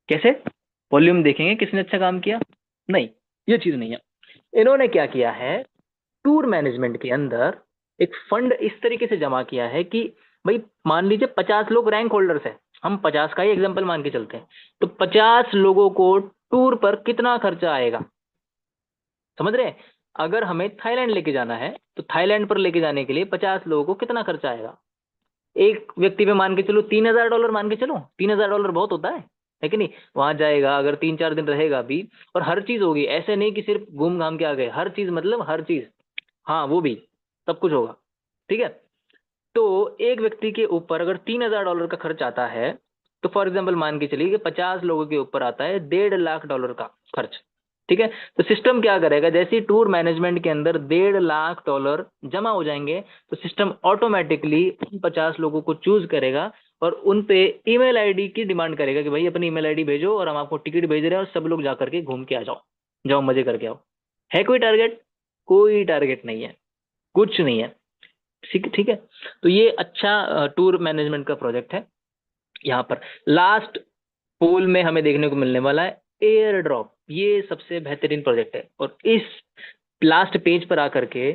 कैसे, वॉल्यूम देखेंगे किसने अच्छा काम किया, नहीं, ये चीज नहीं है। इन्होंने क्या किया है, टूर मैनेजमेंट के अंदर एक फंड इस तरीके से जमा किया है कि भाई मान लीजिए 50 लोग रैंक होल्डर्स हैं, हम 50 का ही एग्जांपल मान के चलते हैं, तो 50 लोगों को टूर पर कितना खर्चा आएगा, समझ रहे हैं। अगर हमें थाईलैंड लेके जाना है, तो थाईलैंड पर लेके जाने के लिए 50 लोगों को कितना खर्चा आएगा, एक व्यक्ति पे मान के चलो $3,000 मान के चलो, $3,000 बहुत होता है कि नहीं। वहां जाएगा, अगर 3-4 दिन रहेगा भी, और हर चीज होगी, ऐसे नहीं कि सिर्फ घूम घाम के आ गए, हर चीज मतलब हर चीज, हाँ वो भी, सब कुछ होगा। ठीक है। तो एक व्यक्ति के ऊपर अगर $3,000 का खर्च आता है, तो फॉर एग्जाम्पल मान के चलिए कि 50 लोगों के ऊपर आता है $1.5 लाख का खर्च। ठीक है। तो सिस्टम क्या करेगा, जैसे ही टूर मैनेजमेंट के अंदर $1.5 लाख जमा हो जाएंगे, तो सिस्टम ऑटोमेटिकली उन 50 लोगों को चूज करेगा, और उन पे ईमेल आईडी की डिमांड करेगा कि भाई अपनी ईमेल आईडी भेजो, और हम आपको टिकट भेज रहे हैं, और सब लोग जा करके घूम के आ जाओ, जाओ मजे करके आओ। है कोई टारगेट, कोई टारगेट नहीं है, कुछ नहीं है। ठीक ठीक है। तो ये अच्छा टूर मैनेजमेंट का प्रोजेक्ट है। यहाँ पर लास्ट पोल में हमें देखने को मिलने वाला है एयर ड्रॉप, ये सबसे बेहतरीन प्रोजेक्ट है। और इस लास्ट पेज पर आकर के,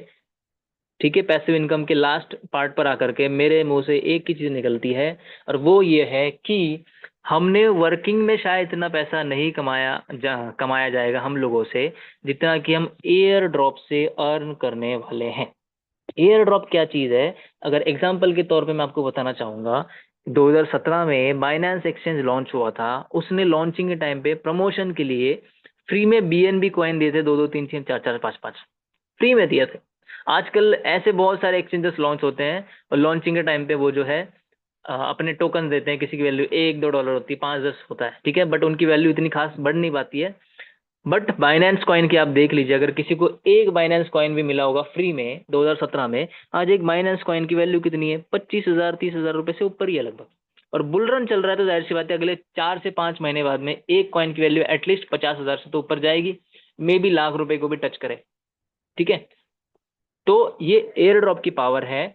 ठीक है, पैसिव इनकम के लास्ट पार्ट पर आकर के मेरे मुंह से एक ही चीज निकलती है, और वो ये है कि हमने वर्किंग में शायद इतना पैसा नहीं कमाया जाएगा हम लोगों से, जितना कि हम एयर ड्रॉप से अर्न करने वाले हैं। एयर ड्रॉप क्या चीज है, अगर एग्जाम्पल के तौर पे मैं आपको बताना चाहूंगा, 2017 में बाइनेंस एक्सचेंज लॉन्च हुआ था, उसने लॉन्चिंग के टाइम पे प्रमोशन के लिए फ्री में बीएनबी कॉइन दिए थे, 2-2 3-3 4-4 5-5 फ्री में दिए थे। आजकल ऐसे बहुत सारे एक्सचेंजेस लॉन्च होते हैं, और लॉन्चिंग के टाइम पे वो जो है अपने टोकन देते हैं, किसी की वैल्यू $1-2 होती है, 5-10 होता है, ठीक है, बट उनकी वैल्यू इतनी खास बढ़ नहीं पाती है। बट बाइनेंस कॉइन की आप देख लीजिए, अगर किसी को एक बाइनेंस कॉइन भी मिला होगा फ्री में 2017 में, आज एक बाइनेंस कॉइन की वैल्यू कितनी है, 25,000 30,000 रुपए से ऊपर ही है लगभग। और बुल रन चल रहा है, तो जाहिर सी बात है अगले 4 से 5 महीने बाद में एक कॉइन की वैल्यू एटलीस्ट 50,000 से तो ऊपर जाएगी। मे बी लाख रुपए को भी टच करे। ठीक है, तो ये एयर ड्रॉप की पावर है।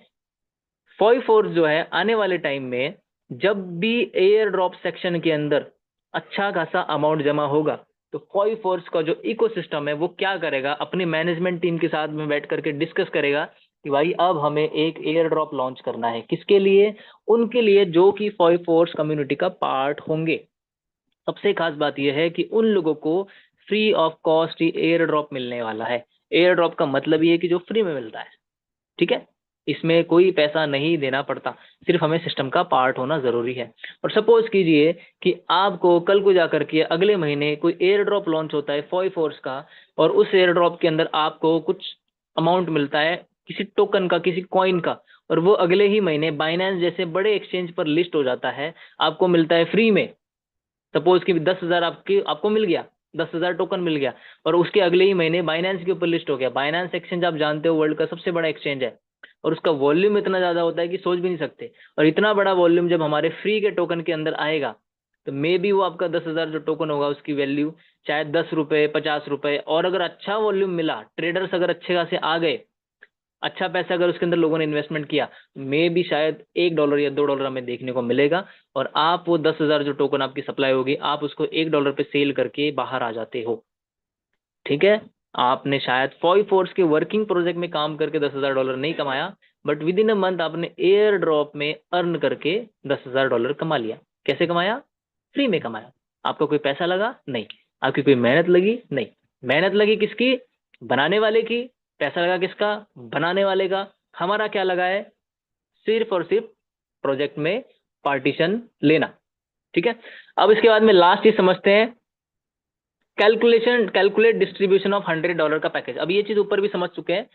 फॉई फोर्स जो है आने वाले टाइम में जब भी एयर ड्रॉप सेक्शन के अंदर अच्छा खासा अमाउंट जमा होगा, तो फॉई फोर्स का जो इकोसिस्टम है वो क्या करेगा, अपनी मैनेजमेंट टीम के साथ में बैठ करके डिस्कस करेगा कि भाई अब हमें एक एयर ड्रॉप लॉन्च करना है। किसके लिए? उनके लिए जो कि फॉई फोर्स कम्युनिटी का पार्ट होंगे। सबसे खास बात यह है कि उन लोगों को free of cost he air drop मिलने वाला है। एयर ड्रॉप का मतलब ये है कि जो फ्री में मिलता है। ठीक है, इसमें कोई पैसा नहीं देना पड़ता, सिर्फ हमें सिस्टम का पार्ट होना जरूरी है। और सपोज कीजिए कि आपको कल को जाकर के अगले महीने कोई एयर ड्रॉप लॉन्च होता है फॉई फोर्स का, और उस एयर ड्रॉप के अंदर आपको कुछ अमाउंट मिलता है किसी टोकन का, किसी कॉइन का, और वो अगले ही महीने बाइनेंस जैसे बड़े एक्सचेंज पर लिस्ट हो जाता है, आपको मिलता है फ्री में। सपोज कि 10,000 आपको मिल गया, 10,000 टोकन मिल गया, और उसके अगले ही महीने बाइनेंस के ऊपर लिस्ट हो गया। बाइनेंस एक्सचेंज आप जानते हो वर्ल्ड का सबसे बड़ा एक्सचेंज है, और उसका वॉल्यूम इतना ज्यादा होता है कि सोच भी नहीं सकते। और इतना बड़ा वॉल्यूम जब हमारे फ्री के टोकन के अंदर आएगा, तो मे बी वो आपका 10,000 जो टोकन होगा उसकी वैल्यू शायद 10 रुपए, 50 रुपए, और अगर अच्छा वॉल्यूम मिला, ट्रेडर्स अगर अच्छे खासे आ गए, अच्छा पैसा अगर उसके अंदर लोगों ने इन्वेस्टमेंट किया, मे भी शायद $1 या $2 हमें देखने को मिलेगा। और आप वो 10,000 जो टोकन आपकी सप्लाई होगी, आप उसको $1 पे सेल करके बाहर आ जाते हो। ठीक है, आपने शायद फॉई फोर्स के वर्किंग प्रोजेक्ट में काम करके $10,000 नहीं कमाया, but with in a month आपने एयर ड्रॉप में अर्न करके $10,000 कमा लिया। कैसे कमाया? फ्री में कमाया। आपका कोई पैसा लगा? नहीं। आपकी कोई मेहनत लगी? नहीं। मेहनत लगी किसकी? बनाने वाले की। पैसा लगा किसका? बनाने वाले का। हमारा क्या लगा है? सिर्फ और सिर्फ प्रोजेक्ट में पार्टीशन लेना। ठीक है, अब इसके बाद में लास्ट चीज समझते हैं, कैलकुलेट डिस्ट्रीब्यूशन ऑफ $100 का पैकेज। अब ये चीज ऊपर भी समझ चुके हैं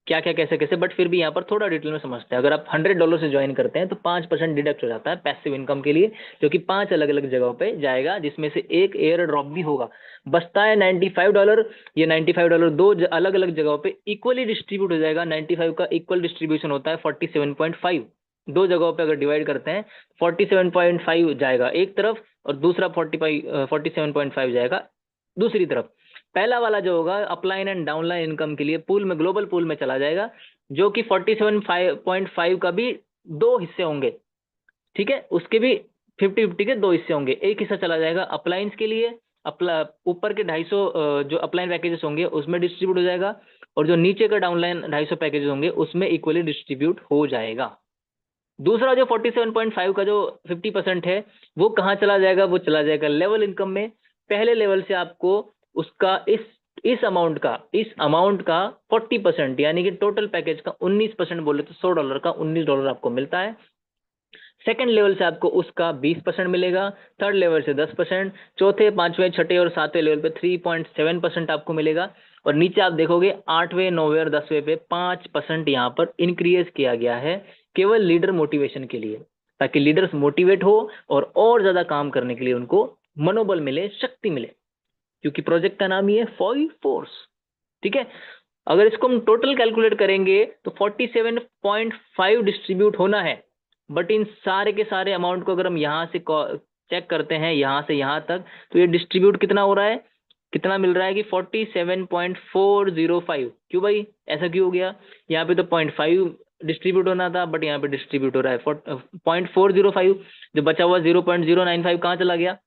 क्या क्या कैसे कैसे, बट फिर भी यहाँ पर थोड़ा डिटेल में समझते हैं। अगर आप $100 से ज्वाइन करते हैं तो 5% डिडक्ट हो जाता है पैसिव इनकम के लिए, जो कि 5 अलग अलग जगहों पे जाएगा, जिसमें से एक एयर ड्रॉप भी होगा। बचता है $95। ये $95 दो अलग अलग जगहों पे इक्वली डिस्ट्रीब्यूट हो जाएगा। 95 का इक्वल डिस्ट्रीब्यूशन होता है 47.5। दो जगहों पे अगर डिवाइड करते हैं, 47.5 जाएगा एक तरफ, और दूसरा 47.5 जाएगा दूसरी तरफ। पहला वाला जो होगा अपलाइन एंड डाउनलाइन इनकम के लिए पूल में, ग्लोबल पूल में चला जाएगा, जो कि 47.5 का भी दो हिस्से होंगे। ठीक है, उसके भी 50-50 के दो हिस्से होंगे। एक हिस्सा चला जाएगा अपलाइंस के लिए, ऊपर के 250 जो अपलाइन पैकेजेस होंगे उसमें डिस्ट्रीब्यूट हो जाएगा, और जो नीचे का डाउनलाइन 250 पैकेजेस होंगे उसमें इक्वली डिस्ट्रीब्यूट हो जाएगा। दूसरा जो 47.5 का जो 50% है, वो कहाँ चला जाएगा? वो चला जाएगा लेवल इनकम में। पहले लेवल से आपको उसका इस अमाउंट का 40%, यानी कि टोटल पैकेज का 19%, बोले तो $100 का $19 आपको मिलता है। सेकंड लेवल से आपको उसका 20% मिलेगा, थर्ड लेवल से 10%, चौथे, पांचवें, छठे और सातवें लेवल पे 3.7% आपको मिलेगा। और नीचे आप देखोगे 8वें, 9वें और 10वें पे 5% यहाँ पर इंक्रीज किया गया है, केवल लीडर मोटिवेशन के लिए, ताकि लीडर्स मोटिवेट हो और ज्यादा काम करने के लिए उनको मनोबल मिले, शक्ति मिले, क्योंकि प्रोजेक्ट का नाम ही है फॉई फोर्स। ठीक है, अगर इसको हम टोटल कैलकुलेट करेंगे तो 47.5 डिस्ट्रीब्यूट होना है, बट इन सारे के सारे अमाउंट को अगर हम यहाँ से चेक करते हैं, यहाँ से यहाँ तक, तो ये डिस्ट्रीब्यूट कितना हो रहा है, कितना मिल रहा है कि 47.405। क्यों भाई, ऐसा क्यों हो गया? यहाँ पे तो 0.5 डिस्ट्रीब्यूट होना था, बट यहाँ पे डिस्ट्रीब्यूट हो रहा है 0.405। जो बचा हुआ 0.095 कहाँ चला गया?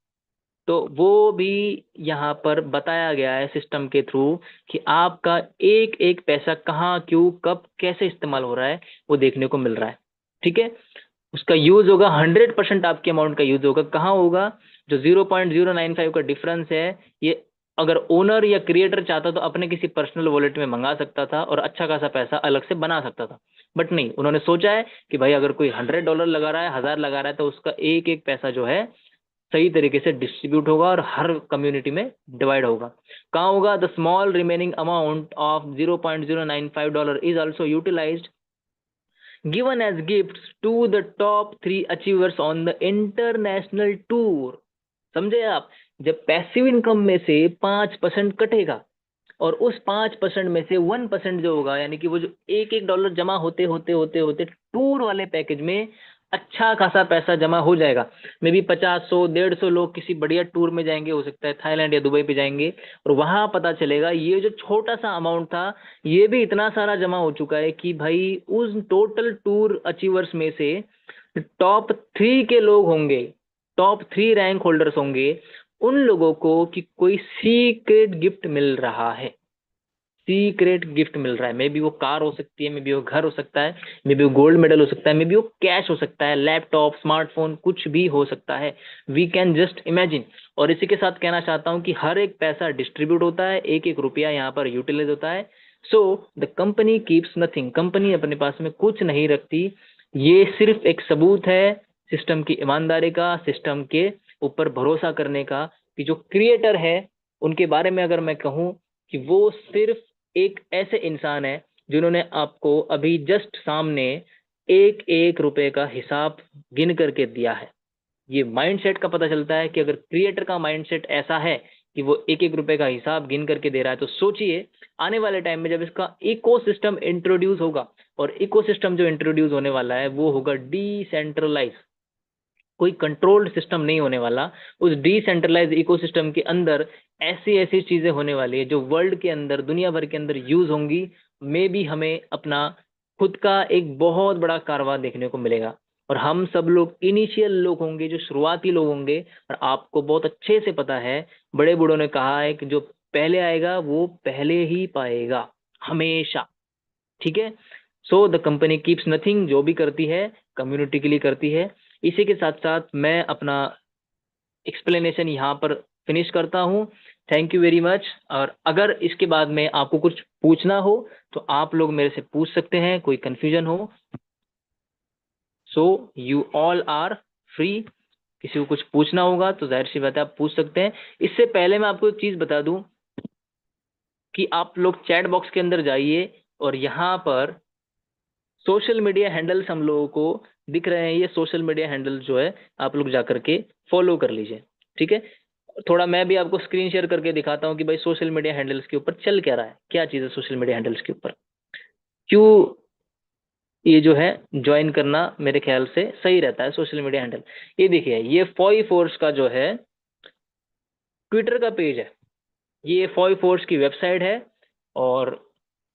तो वो भी यहाँ पर बताया गया है सिस्टम के थ्रू कि आपका एक एक पैसा कहाँ, क्यों, कब, कैसे इस्तेमाल हो रहा है, वो देखने को मिल रहा है। ठीक है, उसका यूज होगा 100%, आपके अमाउंट का यूज होगा कहाँ होगा? जो 0.095 का डिफरेंस है, ये अगर ओनर या क्रिएटर चाहता तो अपने किसी पर्सनल वॉलेट में मंगा सकता था और अच्छा खासा पैसा अलग से बना सकता था, बट नहीं, उन्होंने सोचा है कि भाई अगर कोई $100 लगा रहा है, 1000 लगा रहा है, तो उसका एक एक पैसा जो है सही तरीके से डिस्ट्रीब्यूट होगा और हर कम्युनिटी में डिवाइड होगा। कहाँ होगा? The small remaining amount of $0.095 is also utilized given as gifts to the top 3 achievers on the international tour। समझे आप? जब पैसिव इनकम में से 5% कटेगा, और उस 5% में से 1% जो होगा, यानी कि वो जो एक एक डॉलर जमा होते होते होते होते टूर वाले पैकेज में अच्छा खासा पैसा जमा हो जाएगा। मे बी 50, 100, 150 लोग किसी बढ़िया टूर में जाएंगे, हो सकता है थाईलैंड या दुबई पे जाएंगे, और वहां पता चलेगा ये जो छोटा सा अमाउंट था ये भी इतना सारा जमा हो चुका है कि भाई उस टोटल टूर अचीवर्स में से टॉप 3 के लोग होंगे, टॉप 3 रैंक होल्डर्स होंगे, उन लोगों को कि कोई सीक्रेट गिफ्ट मिल रहा है, सीक्रेट गिफ्ट मिल रहा है। मे बी वो कार हो सकती है, मे बी वो घर हो सकता है, मे बी वो गोल्ड मेडल हो सकता है, मे बी वो कैश हो सकता है, लैपटॉप, स्मार्टफोन, कुछ भी हो सकता है। We can just imagine. और इसी के साथ कहना चाहता हूँ कि हर एक पैसा डिस्ट्रीब्यूट होता है, एक एक रुपया यहाँ पर यूटिलाइज होता है। So the company keeps nothing, company अपने पास में कुछ नहीं रखती। ये सिर्फ एक सबूत है सिस्टम की ईमानदारी का, सिस्टम के ऊपर भरोसा करने का, कि जो क्रिएटर है उनके बारे में अगर मैं कहूँ कि वो सिर्फ एक ऐसे इंसान है जिन्होंने आपको अभी जस्ट सामने एक एक रुपए का हिसाब गिन करके दिया है। ये माइंडसेट का पता चलता है कि अगर क्रिएटर का माइंडसेट ऐसा है कि वो एक एक रुपए का हिसाब गिन करके दे रहा है, तो सोचिए आने वाले टाइम में जब इसका इकोसिस्टम इंट्रोड्यूस होगा, और इकोसिस्टम जो इंट्रोड्यूस होने वाला है वो होगा डिसेंट्रलाइज, कोई कंट्रोल्ड सिस्टम नहीं होने वाला। उस डिसेंट्रलाइज इकोसिस्टम के अंदर ऐसी ऐसी चीजें होने वाली है जो वर्ल्ड के अंदर, दुनिया भर के अंदर यूज होंगी। मे भी हमें अपना खुद का एक बहुत बड़ा कारवां देखने को मिलेगा, और हम सब लोग इनिशियल लोग होंगे, जो शुरुआती लोग होंगे। और आपको बहुत अच्छे से पता है, बड़े बूढ़ों ने कहा है कि जो पहले आएगा वो पहले ही पाएगा, हमेशा। ठीक है। So the company keeps nothing, जो भी करती है कम्युनिटी के लिए करती है। इसी के साथ साथ मैं अपना एक्सप्लेनेशन यहाँ पर फिनिश करता हूँ। Thank you very much. और अगर इसके बाद में आपको कुछ पूछना हो तो आप लोग मेरे से पूछ सकते हैं, कोई कंफ्यूजन हो। So you all are free. किसी को कुछ पूछना होगा तो जाहिर सी बात है आप पूछ सकते हैं। इससे पहले मैं आपको एक चीज बता दूं कि आप लोग चैट बॉक्स के अंदर जाइए, और यहाँ पर सोशल मीडिया हैंडल्स हम लोगों को दिख रहे हैं। ये सोशल मीडिया हैंडल जो है आप लोग जा करके फॉलो कर लीजिए। ठीक है। थोड़ा मैं भी आपको स्क्रीन शेयर करके दिखाता हूँ कि भाई सोशल मीडिया हैंडल्स के ऊपर चल क्या रहा है, क्या चीज़ है सोशल मीडिया हैंडल्स के ऊपर, क्यों ये जो है ज्वाइन करना मेरे ख्याल से सही रहता है सोशल मीडिया हैंडल। ये देखिए, ये फॉई फोर्स का जो है ट्विटर का पेज है, ये फॉई फोर्स की वेबसाइट है। और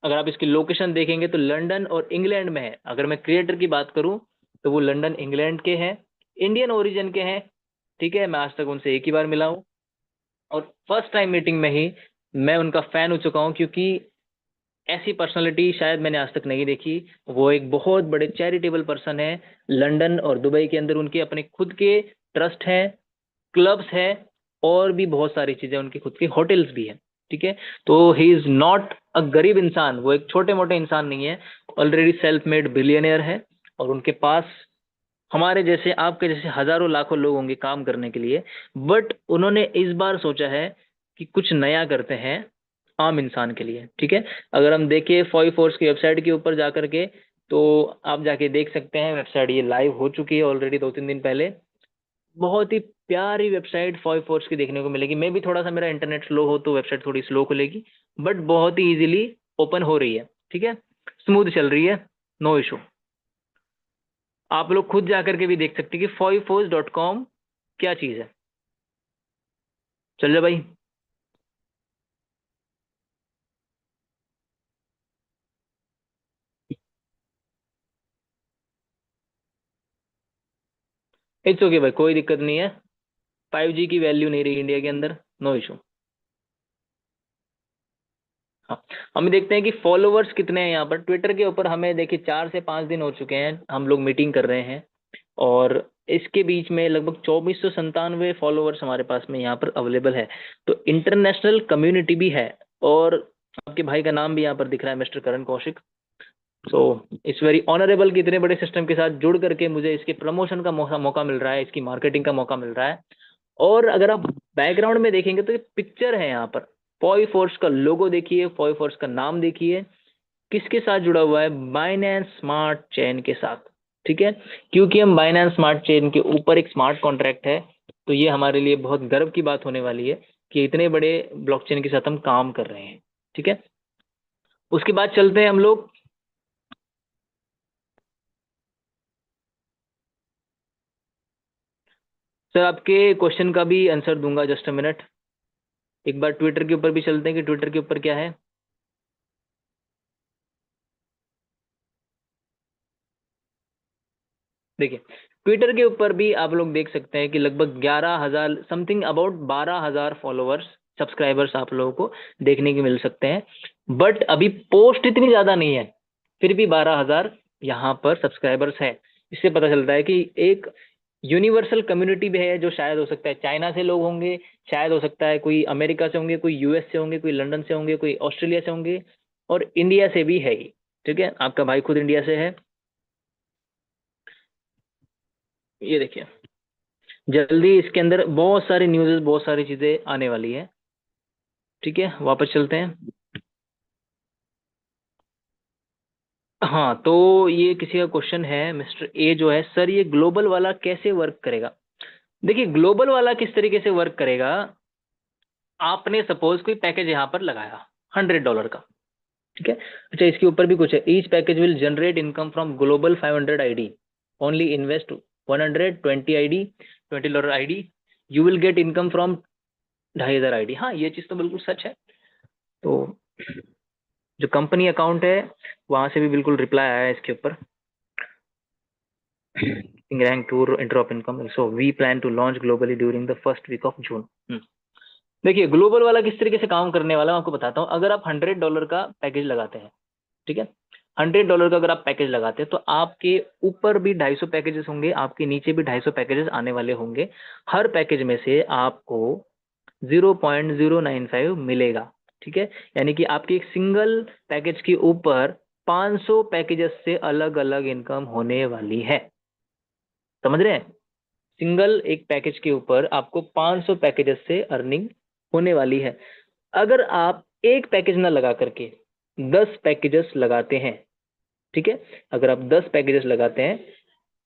अगर आप इसकी लोकेशन देखेंगे तो लंदन और इंग्लैंड में है। अगर मैं क्रिएटर की बात करूं तो वो लंदन इंग्लैंड के हैं, इंडियन ओरिजिन के हैं। ठीक है, मैं आज तक उनसे एक ही बार मिला हूं, और फर्स्ट टाइम मीटिंग में ही मैं उनका फैन हो चुका हूं, क्योंकि ऐसी पर्सनालिटी शायद मैंने आज तक नहीं देखी। वो एक बहुत बड़े चैरिटेबल पर्सन है। लंदन और दुबई के अंदर उनके अपने खुद के ट्रस्ट हैं, क्लब्स है, और भी बहुत सारी चीजें, उनकी खुद की होटल्स भी है। ठीक है। तो ही इज नॉट अ गरीब इंसान, वो एक छोटे मोटे इंसान नहीं है, ऑलरेडी सेल्फ मेड बिलियनियर है। और उनके पास हमारे जैसे, आपके जैसे हजारों लाखों लोग होंगे काम करने के लिए, बट उन्होंने इस बार सोचा है कि कुछ नया करते हैं आम इंसान के लिए। ठीक है। अगर हम देखें फॉई फोर्स की वेबसाइट के ऊपर जा करके, तो आप जाके देख सकते हैं, वेबसाइट ये लाइव हो चुकी है ऑलरेडी 2-3 दिन पहले। बहुत ही प्यारी वेबसाइट फॉर फोर्स की देखने को मिलेगी। मे भी थोड़ा सा मेरा इंटरनेट स्लो हो तो वेबसाइट थोड़ी स्लो खुलेगी, बट बहुत ही इजीली ओपन हो रही है। ठीक है, स्मूथ चल रही है, नो इशू। आप लोग खुद जा करके भी देख सकते हैं कि foiforce.com क्या चीज़ है। चल जा भाई। इट्स ओके भाई, कोई दिक्कत नहीं है। 5G की वैल्यू नहीं रही इंडिया के अंदर, नो इशू। हाँ, हम देखते हैं कि फॉलोवर्स कितने हैं यहाँ पर ट्विटर के ऊपर। हमें देखिए 4 से 5 दिन हो चुके हैं हम लोग मीटिंग कर रहे हैं, और इसके बीच में लगभग 2497 फॉलोवर्स हमारे पास में यहाँ पर अवेलेबल है। तो इंटरनेशनल कम्युनिटी भी है, और आपके भाई का नाम भी यहाँ पर दिख रहा है, mister Karan Kaushik. So it's very honourable कि इतने बड़े सिस्टम के साथ जुड़ करके मुझे इसके प्रमोशन का मौका मौका मिल रहा है, इसकी मार्केटिंग का मौका मिल रहा है। और अगर आप बैकग्राउंड में देखेंगे तो ये पिक्चर है यहाँ पर, फॉई फोर्स का लोगो देखिए, फॉई फोर्स का नाम देखिए, किसके साथ जुड़ा हुआ है, बाइनेंस स्मार्ट चेन के साथ। ठीक है, क्योंकि हम बाइनेंस स्मार्ट चेन के ऊपर एक स्मार्ट कॉन्ट्रैक्ट है, तो ये हमारे लिए बहुत गर्व की बात होने वाली है कि इतने बड़े ब्लॉकचेन के साथ हम काम कर रहे हैं। ठीक है, उसके बाद चलते हैं हम लोग। सर आपके क्वेश्चन का भी आंसर दूंगा, जस्ट अ मिनट। एक बार ट्विटर के ऊपर भी चलते हैं कि ट्विटर के ऊपर क्या है। देखिए, ट्विटर के ऊपर भी आप लोग देख सकते हैं कि लगभग 11,000 समथिंग, अबाउट 12,000 फॉलोअर्स, सब्सक्राइबर्स आप लोगों को देखने के मिल सकते हैं। बट अभी पोस्ट इतनी ज्यादा नहीं है, फिर भी 12,000 यहाँ पर सब्सक्राइबर्स है। इससे पता चलता है कि एक यूनिवर्सल कम्युनिटी भी है, जो शायद हो सकता है चाइना से लोग होंगे, शायद हो सकता है कोई अमेरिका से होंगे, कोई यूएस से होंगे, कोई लंदन से होंगे, कोई ऑस्ट्रेलिया से होंगे, और इंडिया से भी है ही। ठीक है, आपका भाई खुद इंडिया से है। ये देखिए, जल्दी इसके अंदर बहुत सारी न्यूज़, बहुत सारी चीजें आने वाली है। ठीक है, वापस चलते हैं। हाँ, तो ये किसी का क्वेश्चन है, मिस्टर ए जो है, सर ये ग्लोबल वाला कैसे वर्क करेगा। देखिए, ग्लोबल वाला किस तरीके से वर्क करेगा। आपने सपोज कोई पैकेज यहाँ पर लगाया $100 का। ठीक है, अच्छा इसके ऊपर भी कुछ है, each package will generate income from global 500 ID, only invest 120 ID, $20 ID, you will get income from 2,500 ID. हाँ, ये चीज तो बिल्कुल सच है। तो जो कंपनी अकाउंट है, वहां से भी बिल्कुल रिप्लाई आया है इसके ऊपर। Rank two interop income, so we plan to launch globally during the first week of June. देखिए, ग्लोबल वाला किस तरीके से काम करने वाला है, मैं आपको बताता हूँ। अगर आप $100 का पैकेज लगाते हैं, ठीक है, $100 का अगर आप पैकेज लगाते हैं, तो आपके ऊपर भी 250 पैकेजेस होंगे, आपके नीचे भी 250 पैकेजेस आने वाले होंगे। हर पैकेज में से आपको 0.095 मिलेगा। ठीक है, यानी कि आपकी एक सिंगल पैकेज के ऊपर 500 पैकेजेस से अलग अलग इनकम होने वाली है। समझ रहे हैं, सिंगल एक पैकेज के ऊपर आपको 500 पैकेजेस से अर्निंग होने वाली है। अगर आप एक पैकेज ना लगा करके 10 पैकेजेस लगाते हैं, ठीक है, अगर आप 10 पैकेजेस लगाते हैं,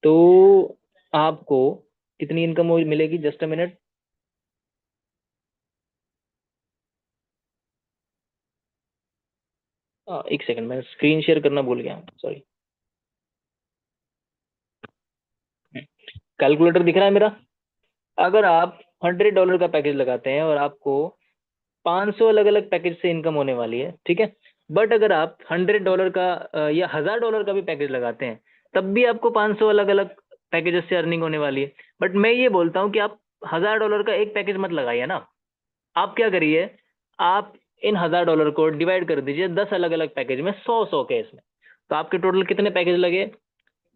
तो आपको कितनी इनकम मिलेगी, जस्ट अ मिनट। एक सेकंड, मैं स्क्रीन शेयर करना भूल गया, सॉरी। कैलकुलेटर दिख रहा है मेरा। अगर आप $100 का पैकेज लगाते हैं और आपको 500 अलग अलग पैकेज से इनकम होने वाली है, ठीक है। बट अगर आप $100 का या $1,000 का भी पैकेज लगाते हैं, तब भी आपको 500 अलग अलग पैकेजेस से अर्निंग होने वाली है। बट मैं ये बोलता हूँ कि आप $1,000 का एक पैकेज मत लगाइए ना। आप क्या करिए, आप इन $1,000 को डिवाइड कर दीजिए 10 अलग अलग पैकेज में, 100 के इसमें। तो आपके टोटल कितने पैकेज लगे,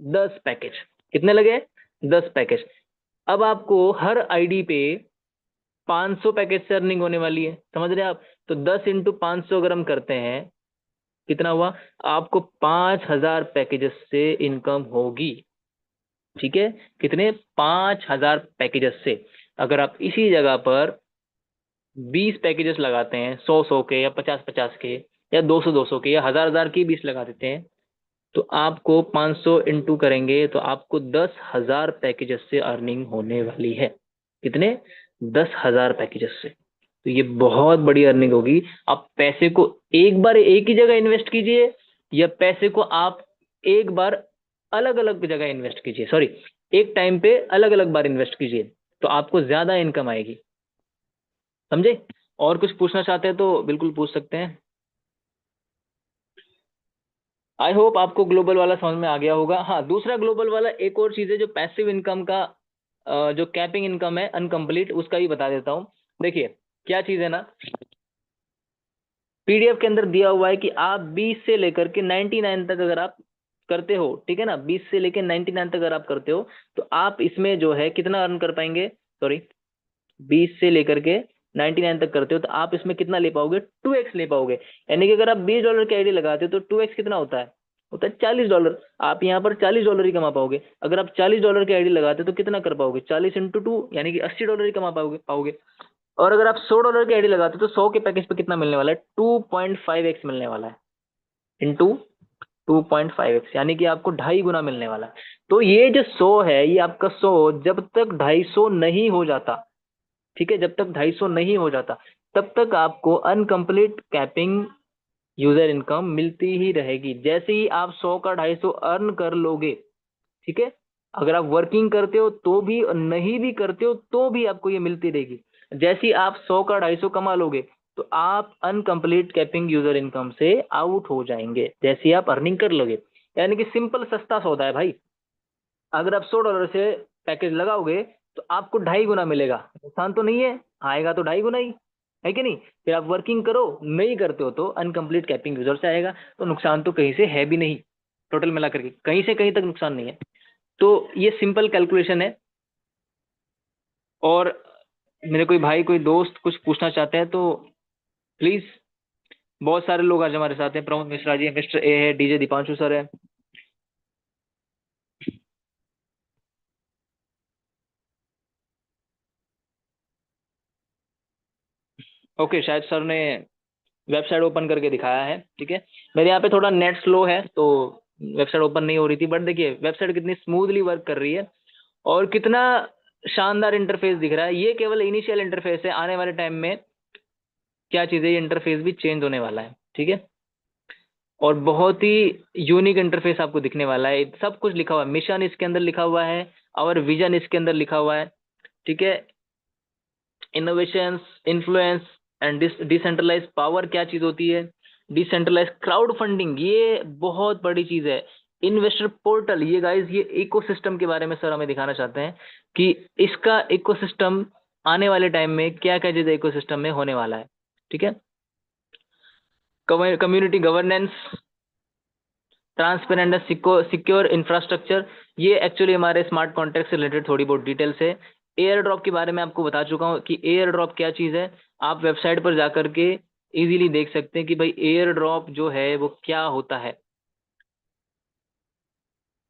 10 पैकेज। कितने लगे, 10 पैकेज। अब आपको हर आईडी पे 500 पैकेज से अर्निंग होने वाली है, समझ रहे हैं आप। तो 10 × 500 अगर हम करते हैं, कितना हुआ, आपको 5,000 पैकेजेस से इनकम होगी। ठीक है, कितने, 5,000 पैकेजेस से। अगर आप इसी जगह पर 20 पैकेजेस लगाते हैं, 100 के या 50 के, या 200 के, या 1,000 की 20 लगा देते हैं, तो आपको 500 इंटू करेंगे तो आपको 10,000 पैकेजेस से अर्निंग होने वाली है। कितने, 10,000 पैकेजेस से। तो ये बहुत बड़ी अर्निंग होगी। आप पैसे को एक बार एक ही जगह इन्वेस्ट कीजिए, या पैसे को आप एक बार अलग अलग जगह इन्वेस्ट कीजिए, सॉरी, एक टाइम पे अलग अलग बार इन्वेस्ट कीजिए, तो आपको ज्यादा इनकम आएगी। समझे। और कुछ पूछना चाहते हैं तो बिल्कुल पूछ सकते हैं। आई होप आपको ग्लोबल वाला समझ में आ गया होगा। हाँ, दूसरा ग्लोबल वाला एक और चीज है जो पैसिव इनकम का, जो कैपिंग इनकम है अनकम्प्लीट, उसका ही बता देता हूँ। देखिए, क्या चीज है ना, पीडीएफ के अंदर दिया हुआ है कि आप 20 से लेकर के 99 तक अगर आप करते हो, ठीक है ना, 20 से लेकर 99 तक अगर आप करते हो, तो आप इसमें जो है कितना अर्न कर पाएंगे, सॉरी, 20 से लेकर के 99 तक करते हो, तो आप इसमें कितना ले पाओगे, 2x ले पाओगे। यानी कि अगर आप $20 की आईडी लगाते हो, तो 2x कितना होता है, होता है $40। आप यहाँ पर $40 ही कमा पाओगे। अगर आप $40 की आईडी लगाते हो, तो कितना कर पाओगे, 40 × 2, यानी कि $80 ही कमा पाओगे। और अगर आप $100 की आईडी लगाते हो, तो 100 के पैकेज पे कितना मिलने वाला है, 2.5x मिलने वाला है, इंटू 2.5x, यानी कि आपको 2.5 गुना मिलने वाला है। तो ये जो 100 है, ये आपका 100 जब तक 250 नहीं हो जाता, ठीक है, जब तक 250 नहीं हो जाता, तब तक आपको अनकंप्लीट कैपिंग यूजर इनकम मिलती ही रहेगी। जैसे ही आप 100 का 250 अर्न कर लोगे, ठीक है, अगर आप वर्किंग करते हो तो भी, और नहीं भी करते हो तो भी आपको ये मिलती रहेगी। जैसे ही आप 100 का 250 कमा लोगे तो आप अनकंप्लीट कैपिंग यूजर इनकम से आउट हो जाएंगे, जैसे ही आप अर्निंग कर लोगे। यानी कि सिंपल सस्ता सौदा है भाई। अगर आप $100 से पैकेज लगाओगे तो आपको 2.5 गुना मिलेगा, नुकसान तो नहीं है, आएगा तो 2.5 गुना ही, है कि नहीं। फिर आप वर्किंग करो, नहीं करते हो तो अनकंप्लीट कैपिंग यूजर से आएगा, तो नुकसान तो कहीं से है भी नहीं। टोटल मिला करके कहीं से कहीं तक नुकसान नहीं है। तो ये सिंपल कैलकुलेशन है। और मेरे कोई भाई कोई दोस्त कुछ पूछना चाहते हैं तो प्लीज। बहुत सारे लोग आज हमारे साथ हैं, प्रमोद मिश्रा जी, मिस्टर ए है, डीजे दीपांशु सर है। ओके, शायद सर ने वेबसाइट ओपन करके दिखाया है, ठीक है। मेरे यहाँ पे थोड़ा नेट स्लो है तो वेबसाइट ओपन नहीं हो रही थी, बट देखिए वेबसाइट कितनी स्मूथली वर्क कर रही है और कितना शानदार इंटरफेस दिख रहा है। ये केवल इनिशियल इंटरफेस है, आने वाले टाइम में क्या चीज़ है, ये इंटरफेस भी चेंज होने वाला है, ठीक है। और बहुत ही यूनिक इंटरफेस आपको दिखने वाला है। सब कुछ लिखा हुआ है, मिशन इसके अंदर लिखा हुआ है, और विजन इसके अंदर लिखा हुआ है, ठीक है। Innovations, influence and decentralize power क्या चीज होती है, डिसेंट्रलाइज क्राउड फंडिंग ये बहुत बड़ी चीज है। इन्वेस्टर पोर्टल, ये गाइस ये इकोसिस्टम के बारे में सर हमें दिखाना चाहते हैं कि इसका इकोसिस्टम आने वाले टाइम में क्या क्या चीज इकोसिस्टम में होने वाला है, ठीक है। Community governance, transparent secure infrastructure, ये एक्चुअली हमारे स्मार्ट कॉन्ट्रैक्ट से रिलेटेड थोड़ी बहुत डिटेल्स है। एयर ड्रॉप के बारे में आपको बता चुका हूँ कि एयर ड्रॉप क्या चीज़ है। आप वेबसाइट पर जा करके इजीली देख सकते हैं कि भाई एयर ड्रॉप जो है वो क्या होता है।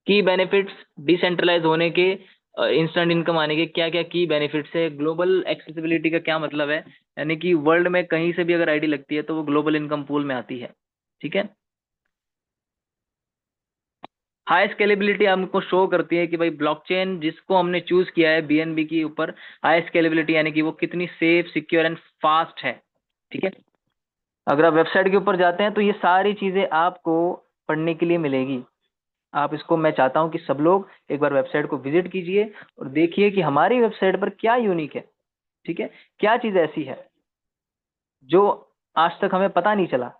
की बेनिफिट्स, डिसेंट्रलाइज होने के, इंस्टेंट इनकम आने के क्या क्या की बेनिफिट्स है। ग्लोबल एक्सेसिबिलिटी का क्या मतलब है, यानी कि वर्ल्ड में कहीं से भी अगर आईडी लगती है तो वो ग्लोबल इनकम पूल में आती है, ठीक है। हाई स्केलेबिलिटी हमको शो करती है कि भाई ब्लॉकचेन जिसको हमने चूज किया है बीएनबी के ऊपर, हाई स्केलेबिलिटी यानी कि वो कितनी सेफ, सिक्योर एंड फास्ट है, ठीक है। अगर आप वेबसाइट के ऊपर जाते हैं तो ये सारी चीजें आपको पढ़ने के लिए मिलेगी। आप इसको, मैं चाहता हूं कि सब लोग एक बार वेबसाइट को विजिट कीजिए और देखिए कि हमारी वेबसाइट पर क्या यूनिक है, ठीक है। क्या चीज ऐसी है जो आज तक हमें पता नहीं चला।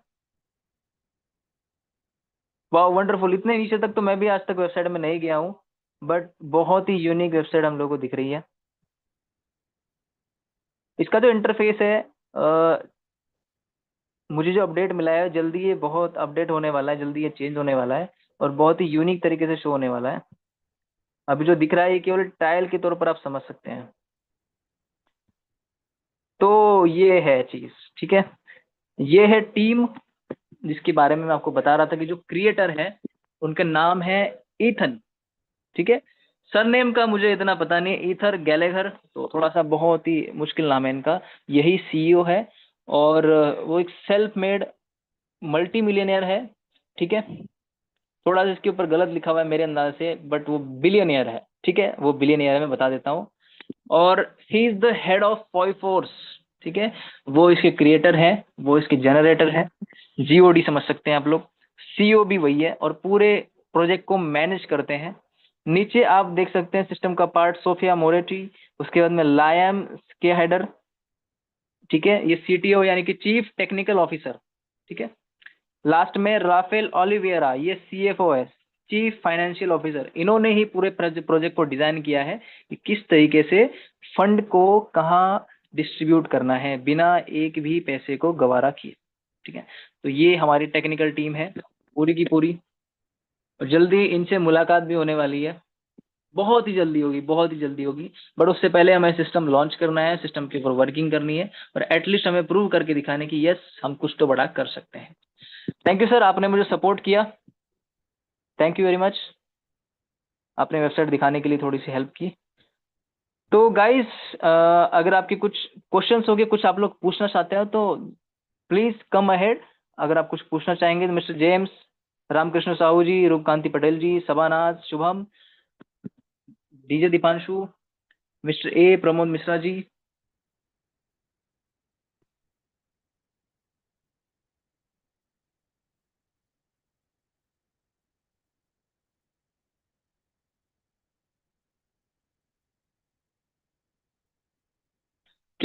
वाह वंडरफुल, इतने नीचे तक तो मैं भी आज तक वेबसाइट में नहीं गया हूँ, बट बहुत ही यूनिक वेबसाइट हम लोग को दिख रही है। इसका जो इंटरफेस है, मुझे जो अपडेट मिला है जल्दी ये बहुत अपडेट होने वाला है, जल्दी ये चेंज होने वाला है और बहुत ही यूनिक तरीके से शो होने वाला है। अभी जो दिख रहा है ये केवल ट्रायल के तौर पर आप समझ सकते हैं। तो ये है चीज, ठीक है। ये है टीम जिसके बारे में मैं आपको बता रहा था कि जो क्रिएटर है उनका नाम है ईथन, ठीक है। सरनेम का मुझे इतना पता नहीं, ईथर गैलेगर, तो थोड़ा सा बहुत ही मुश्किल नाम है इनका। यही सीईओ है और वो एक सेल्फ मेड मल्टी मिलियनियर है, ठीक है। थोड़ा सा इसके ऊपर गलत लिखा हुआ है मेरे अंदाज से, बट वो बिलियनियर है, ठीक है, वो बिलियनियर है, मैं बता देता हूँ। और he is the head of Poi force, ठीक है। वो इसके क्रिएटर है, वो इसके जनरेटर है, जीओडी समझ सकते हैं आप लोग। सीईओ भी वही है और पूरे प्रोजेक्ट को मैनेज करते हैं। नीचे आप देख सकते हैं सिस्टम का पार्ट सोफिया मोरेटी, उसके बाद में लायम के हेडर, ठीक है, ये सीटीओ यानी कि चीफ टेक्निकल ऑफिसर, ठीक है। लास्ट में राफेल ओलिवेरा, ये सीएफओ है, चीफ फाइनेंशियल ऑफिसर। इन्होंने ही पूरे प्रोजेक्ट को डिजाइन किया है कि किस तरीके से फंड को कहाँ डिस्ट्रीब्यूट करना है बिना एक भी पैसे को गवारा किए, ठीक है। तो ये हमारी टेक्निकल टीम है पूरी की पूरी, और जल्दी इनसे मुलाकात भी होने वाली है। बहुत ही जल्दी होगी, बहुत ही जल्दी होगी। बट उससे पहले हमें सिस्टम लॉन्च करना है, सिस्टम के ऊपर वर्किंग करनी है और एटलीस्ट हमें प्रूव करके दिखाने की यस हम कुछ तो बड़ा कर सकते हैं। थैंक यू सर, आपने मुझे सपोर्ट किया। Thank you very much. आपने वेबसाइट दिखाने के लिए थोड़ी सी हेल्प की। तो गाइस, अगर आपके कुछ क्वेश्चंस हो गए, कुछ आप लोग पूछना चाहते हो तो प्लीज कम अहेड। अगर आप कुछ पूछना चाहेंगे तो mister James, Ramkrishna Sahu ji, Roopkanti Patel ji, Sabhanath, Shubham, DJ Deepanshu, mister A, Pramod Mishra ji.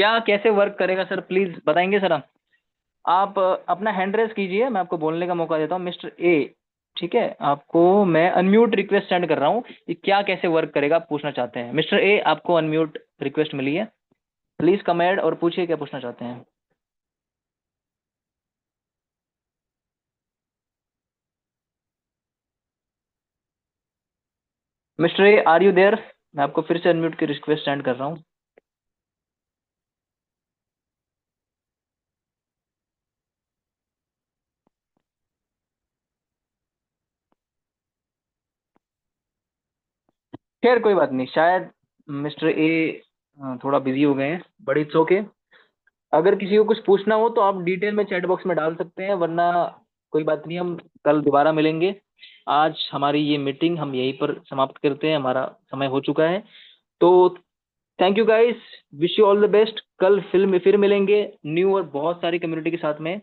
क्या कैसे वर्क करेगा सर, प्लीज बताएंगे सर आप अपना हैंड रेस कीजिए, मैं आपको बोलने का मौका देता हूँ मिस्टर ए। ठीक है, आपको मैं अनम्यूट रिक्वेस्ट सेंड कर रहा हूँ, कि क्या कैसे वर्क करेगा आप पूछना चाहते हैं। मिस्टर ए, आपको अनम्यूट रिक्वेस्ट मिली है, प्लीज कमेंट और पूछिए क्या पूछना चाहते हैं। Mister A, are you there? मैं आपको फिर से अनम्यूट की रिक्वेस्ट सेंड कर रहा हूँ। खैर कोई बात नहीं, शायद मिस्टर ए थोड़ा बिजी हो गए हैं, बट इट्स ओके। अगर किसी को कुछ पूछना हो तो आप डिटेल में चैट बॉक्स में डाल सकते हैं, वरना कोई बात नहीं, हम कल दोबारा मिलेंगे। आज हमारी ये मीटिंग हम यहीं पर समाप्त करते हैं, हमारा समय हो चुका है। तो thank you guys, wish you all the best. कल फिल्म में फिर मिलेंगे न्यू और बहुत सारी कम्युनिटी के साथ में।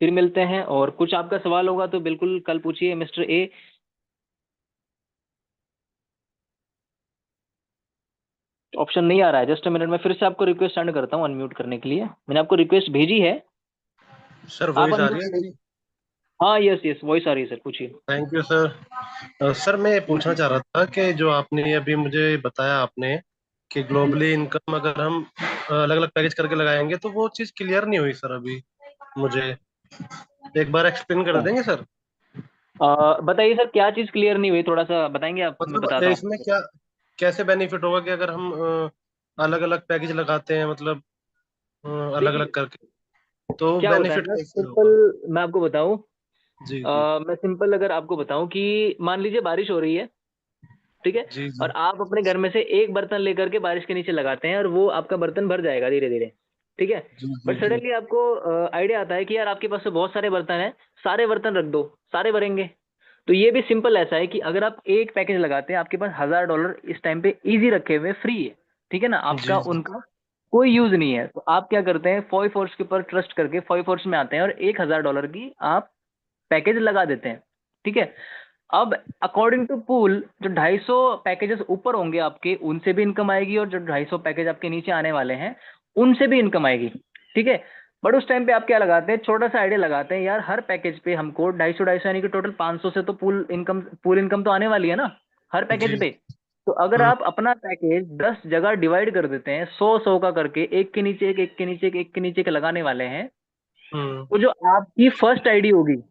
फिर मिलते हैं, और कुछ आपका सवाल होगा तो बिल्कुल कल पूछिए मिस्टर ए। ऑप्शन नहीं आ रहा है, जस्ट अ मिनट, मैं फिर से आपको रिक्वेस्ट सेंड करता हूँ अनम्यूट करने के लिए, मैंने आपको रिक्वेस्ट भेजी है। सर आप वॉइस आ रही है अनम्यूट। मेरी? हाँ यस यस, वॉइस आ रही है सर, पूछिए। Thank you sir. सर मैं ये पूछना चाह रहा था कि जो आपने अभी मुझे बताया आपने कि ग्लोबली इनकम अगर हम अलग अलग पैकेज करके लगाएंगे तो वो चीज़ क्लियर नहीं हुई सर अभी मुझे। एक बार एक्सप्लेन कर देंगे सर? बताइए सर, क्या चीज़ क्लियर नहीं हुई, थोड़ा सा बताएंगे आप, मैं मतलब बताता हूँ इसमें आपको। क्या कैसे बेनिफिट होगा कि अगर हम अलग अलग पैकेज लगाते हैं, मतलब अलग अलग देखिए करके, तो क्या होता है बेनिफिट ना, कैसे सिंपल होगा? मैं आपको बताऊं। जी जी। मैं सिंपल अगर आपको बताऊं कि मान लीजिए बारिश हो रही है, ठीक है, जी और जी आप अपने घर में से एक बर्तन लेकर के बारिश के नीचे लगाते हैं, और वो आपका बर्तन भर जाएगा धीरे धीरे, ठीक है। जी जी बट जी। सडनली आपको आइडिया आता है कि यार आपके पास तो बहुत सारे बर्तन हैं, सारे बर्तन रख दो, सारे भरेंगे। तो ये भी सिंपल ऐसा है कि अगर आप एक पैकेज लगाते हैं, आपके पास $1000 इस टाइम पे इजी रखे हुए फ्री है, ठीक है ना, जी आपका जी। उनका कोई यूज नहीं है। तो आप क्या करते हैं, फॉय फोर्स के ऊपर ट्रस्ट करके फॉय फोर्स में आते हैं, और $1000 की आप पैकेज लगा देते हैं, ठीक है। अब अकॉर्डिंग टू पूल, जो 250 पैकेजेस ऊपर होंगे आपके, उनसे भी इनकम आएगी, और जो 250 पैकेज आपके नीचे आने वाले हैं, उनसे भी इनकम आएगी, ठीक है। बट उस टाइम पे आप क्या लगाते हैं, छोटा सा आइडिया लगाते हैं, यार हर पैकेज पे हमको 250 यानी कि टोटल 500 से तो पूल इनकम तो आने वाली है ना, हर पैकेज जी। पे। तो अगर हम्म आप अपना पैकेज 10 जगह डिवाइड कर देते हैं, 100 100 का करके, एक के नीचे एक, एक के नीचे एक, एक के नीचे एक लगाने वाले हैं, हम्म तो जो आपकी फर्स्ट आईडी होगी,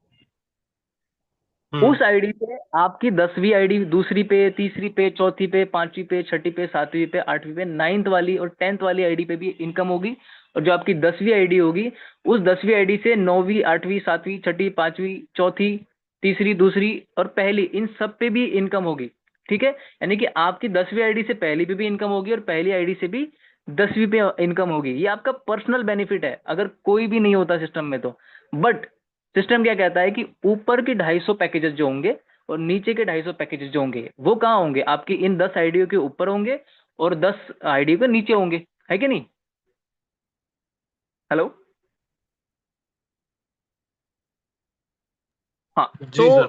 हम्म उस आईडी पे आपकी 10वीं आईडी, दूसरी पे, तीसरी पे, चौथी पे, पांचवी पे, छठी पे, सातवीं पे, आठवीं पे, नाइन्थ वाली और 10th वाली आईडी पे भी इनकम होगी। और जो आपकी 10वीं आईडी होगी, उस 10वीं आईडी से नौवीं, आठवीं, सातवीं, छठी, पांचवी, चौथी, तीसरी, दूसरी और पहली, इन सब पे भी इनकम होगी, ठीक है। यानी कि आपकी 10वीं आईडी से पहली पे भी इनकम होगी, और पहली आईडी से भी 10वीं पे इनकम होगी। ये आपका पर्सनल बेनिफिट है, अगर कोई भी नहीं होता सिस्टम में तो। बट सिस्टम क्या कहता है कि ऊपर की 250 पैकेजेस जो होंगे और नीचे के 250 पैकेजेस जो होंगे, वो कहाँ होंगे, आपकी इन 10 आईडियो के ऊपर होंगे, और 10 आईडियो के नीचे होंगे, है कि नहीं? हेलो। हाँ। तो जी सर।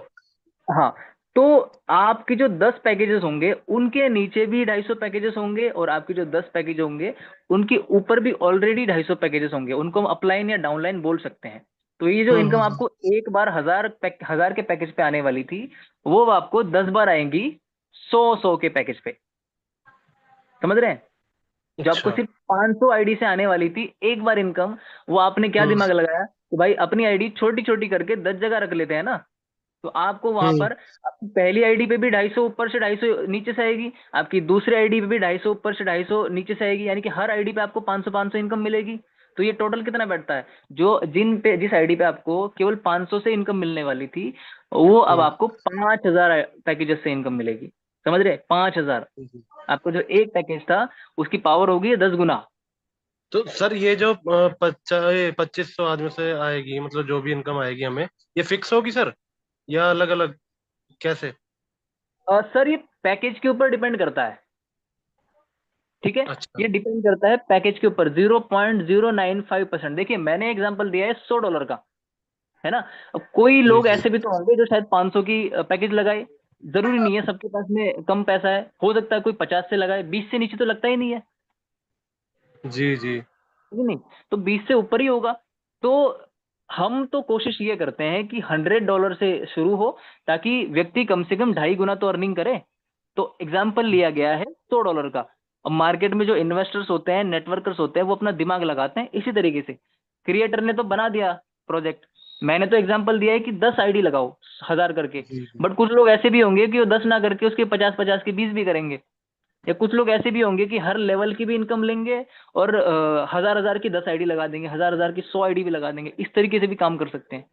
हाँ, तो आपकी जो 10 पैकेजेस होंगे, उनके नीचे भी 250 पैकेजेस होंगे, और आपके जो 10 पैकेज होंगे, उनके ऊपर भी ऑलरेडी 250 पैकेजेस होंगे, उनको हम अपलाइन या डाउनलाइन बोल सकते हैं। तो ये जो इनकम हम्म। आपको एक बार 1000 के पैकेज पे आने वाली थी, वो आपको 10 बार आएंगी 100 100 के पैकेज पे, समझ रहे हैं? जो आपको अच्छा। सिर्फ 500 आईडी से आने वाली थी एक बार इनकम, वो आपने क्या हम्म दिमाग लगाया कि भाई अपनी आईडी छोटी छोटी करके 10 जगह रख लेते हैं ना, तो आपको वहां हम्म पर आपकी पहली आईडी पे भी 250 ऊपर से 250 नीचे से आएगी, आपकी दूसरी आईडी पे भी 250 ऊपर से 250 नीचे से आएगी, यानी कि हर आईडी पे आपको 500 500 इनकम मिलेगी। तो ये टोटल कितना बैठता है, जो जिस आईडी पे आपको केवल 500 से इनकम मिलने वाली थी, वो अब हम्म। आपको 5000 पैकेजेस से इनकम मिलेगी, समझ रहे? 5000। हम्म। आपको जो एक पैकेज था, उसकी पावर होगी 10 गुना। तो सर ये जो 2500 आदमी से आएगी, मतलब जो भी इनकम आएगी हमें, ये फिक्स होगी सर या अलग अलग कैसे? सर ये पैकेज के ऊपर डिपेंड करता है, ठीक है। अच्छा। ये डिपेंड करता है पैकेज के ऊपर, 0.095%। देखिए मैंने एग्जांपल दिया है $100 का, है ना। अब कोई जी लोग जी। ऐसे भी तो होंगे जो शायद 500 की पैकेज लगाए, जरूरी नहीं है सबके पास में कम पैसा है, हो सकता है कोई 50 से लगाए, 20 से नीचे तो लगता ही नहीं है, जी जी। है नहीं? तो 20 से ऊपर ही होगा। तो हम तो कोशिश ये करते हैं कि $100 से शुरू हो, ताकि व्यक्ति कम से कम 2.5 गुना तो अर्निंग करे। तो एग्जाम्पल लिया गया है $100 का। अब मार्केट में जो इन्वेस्टर्स होते हैं, नेटवर्कर्स होते हैं, वो अपना दिमाग लगाते हैं इसी तरीके से। क्रिएटर ने तो बना दिया प्रोजेक्ट, मैंने तो एग्जाम्पल दिया है कि 10 आईडी लगाओ 1000 करके। जी जी। बट कुछ लोग ऐसे भी होंगे कि वो 10 ना करके उसके 50-50 के 20 भी करेंगे। या कुछ लोग ऐसे भी होंगे कि हर लेवल की भी इनकम लेंगे, और 1000-1000 की 10 आईडी लगा देंगे, 1000-1000 की 100 आईडी भी लगा देंगे। इस तरीके से भी काम कर सकते हैं।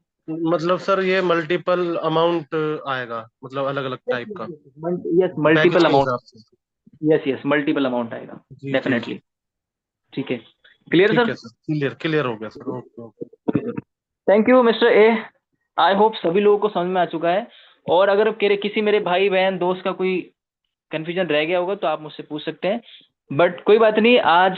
मतलब सर ये मल्टीपल अमाउंट आएगा, मतलब अलग अलग यस टाइप का, यस, पैकेज मल्टीपल के अमाउंट। हिसाब से। यस यस, मल्टीपल अमाउंट आएगा। जी जी जी। डेफिनेटली। ठीक है। क्लियर ठीक सर? है सर, क्लियर क्लियर हो गया sir, okay okay. Thank you mister A. I hope सभी लोगों को समझ में आ चुका है। और अगर किसी मेरे भाई बहन दोस्त का कोई कंफ्यूजन रह गया होगा तो आप मुझसे पूछ सकते हैं। बट कोई बात नहीं, आज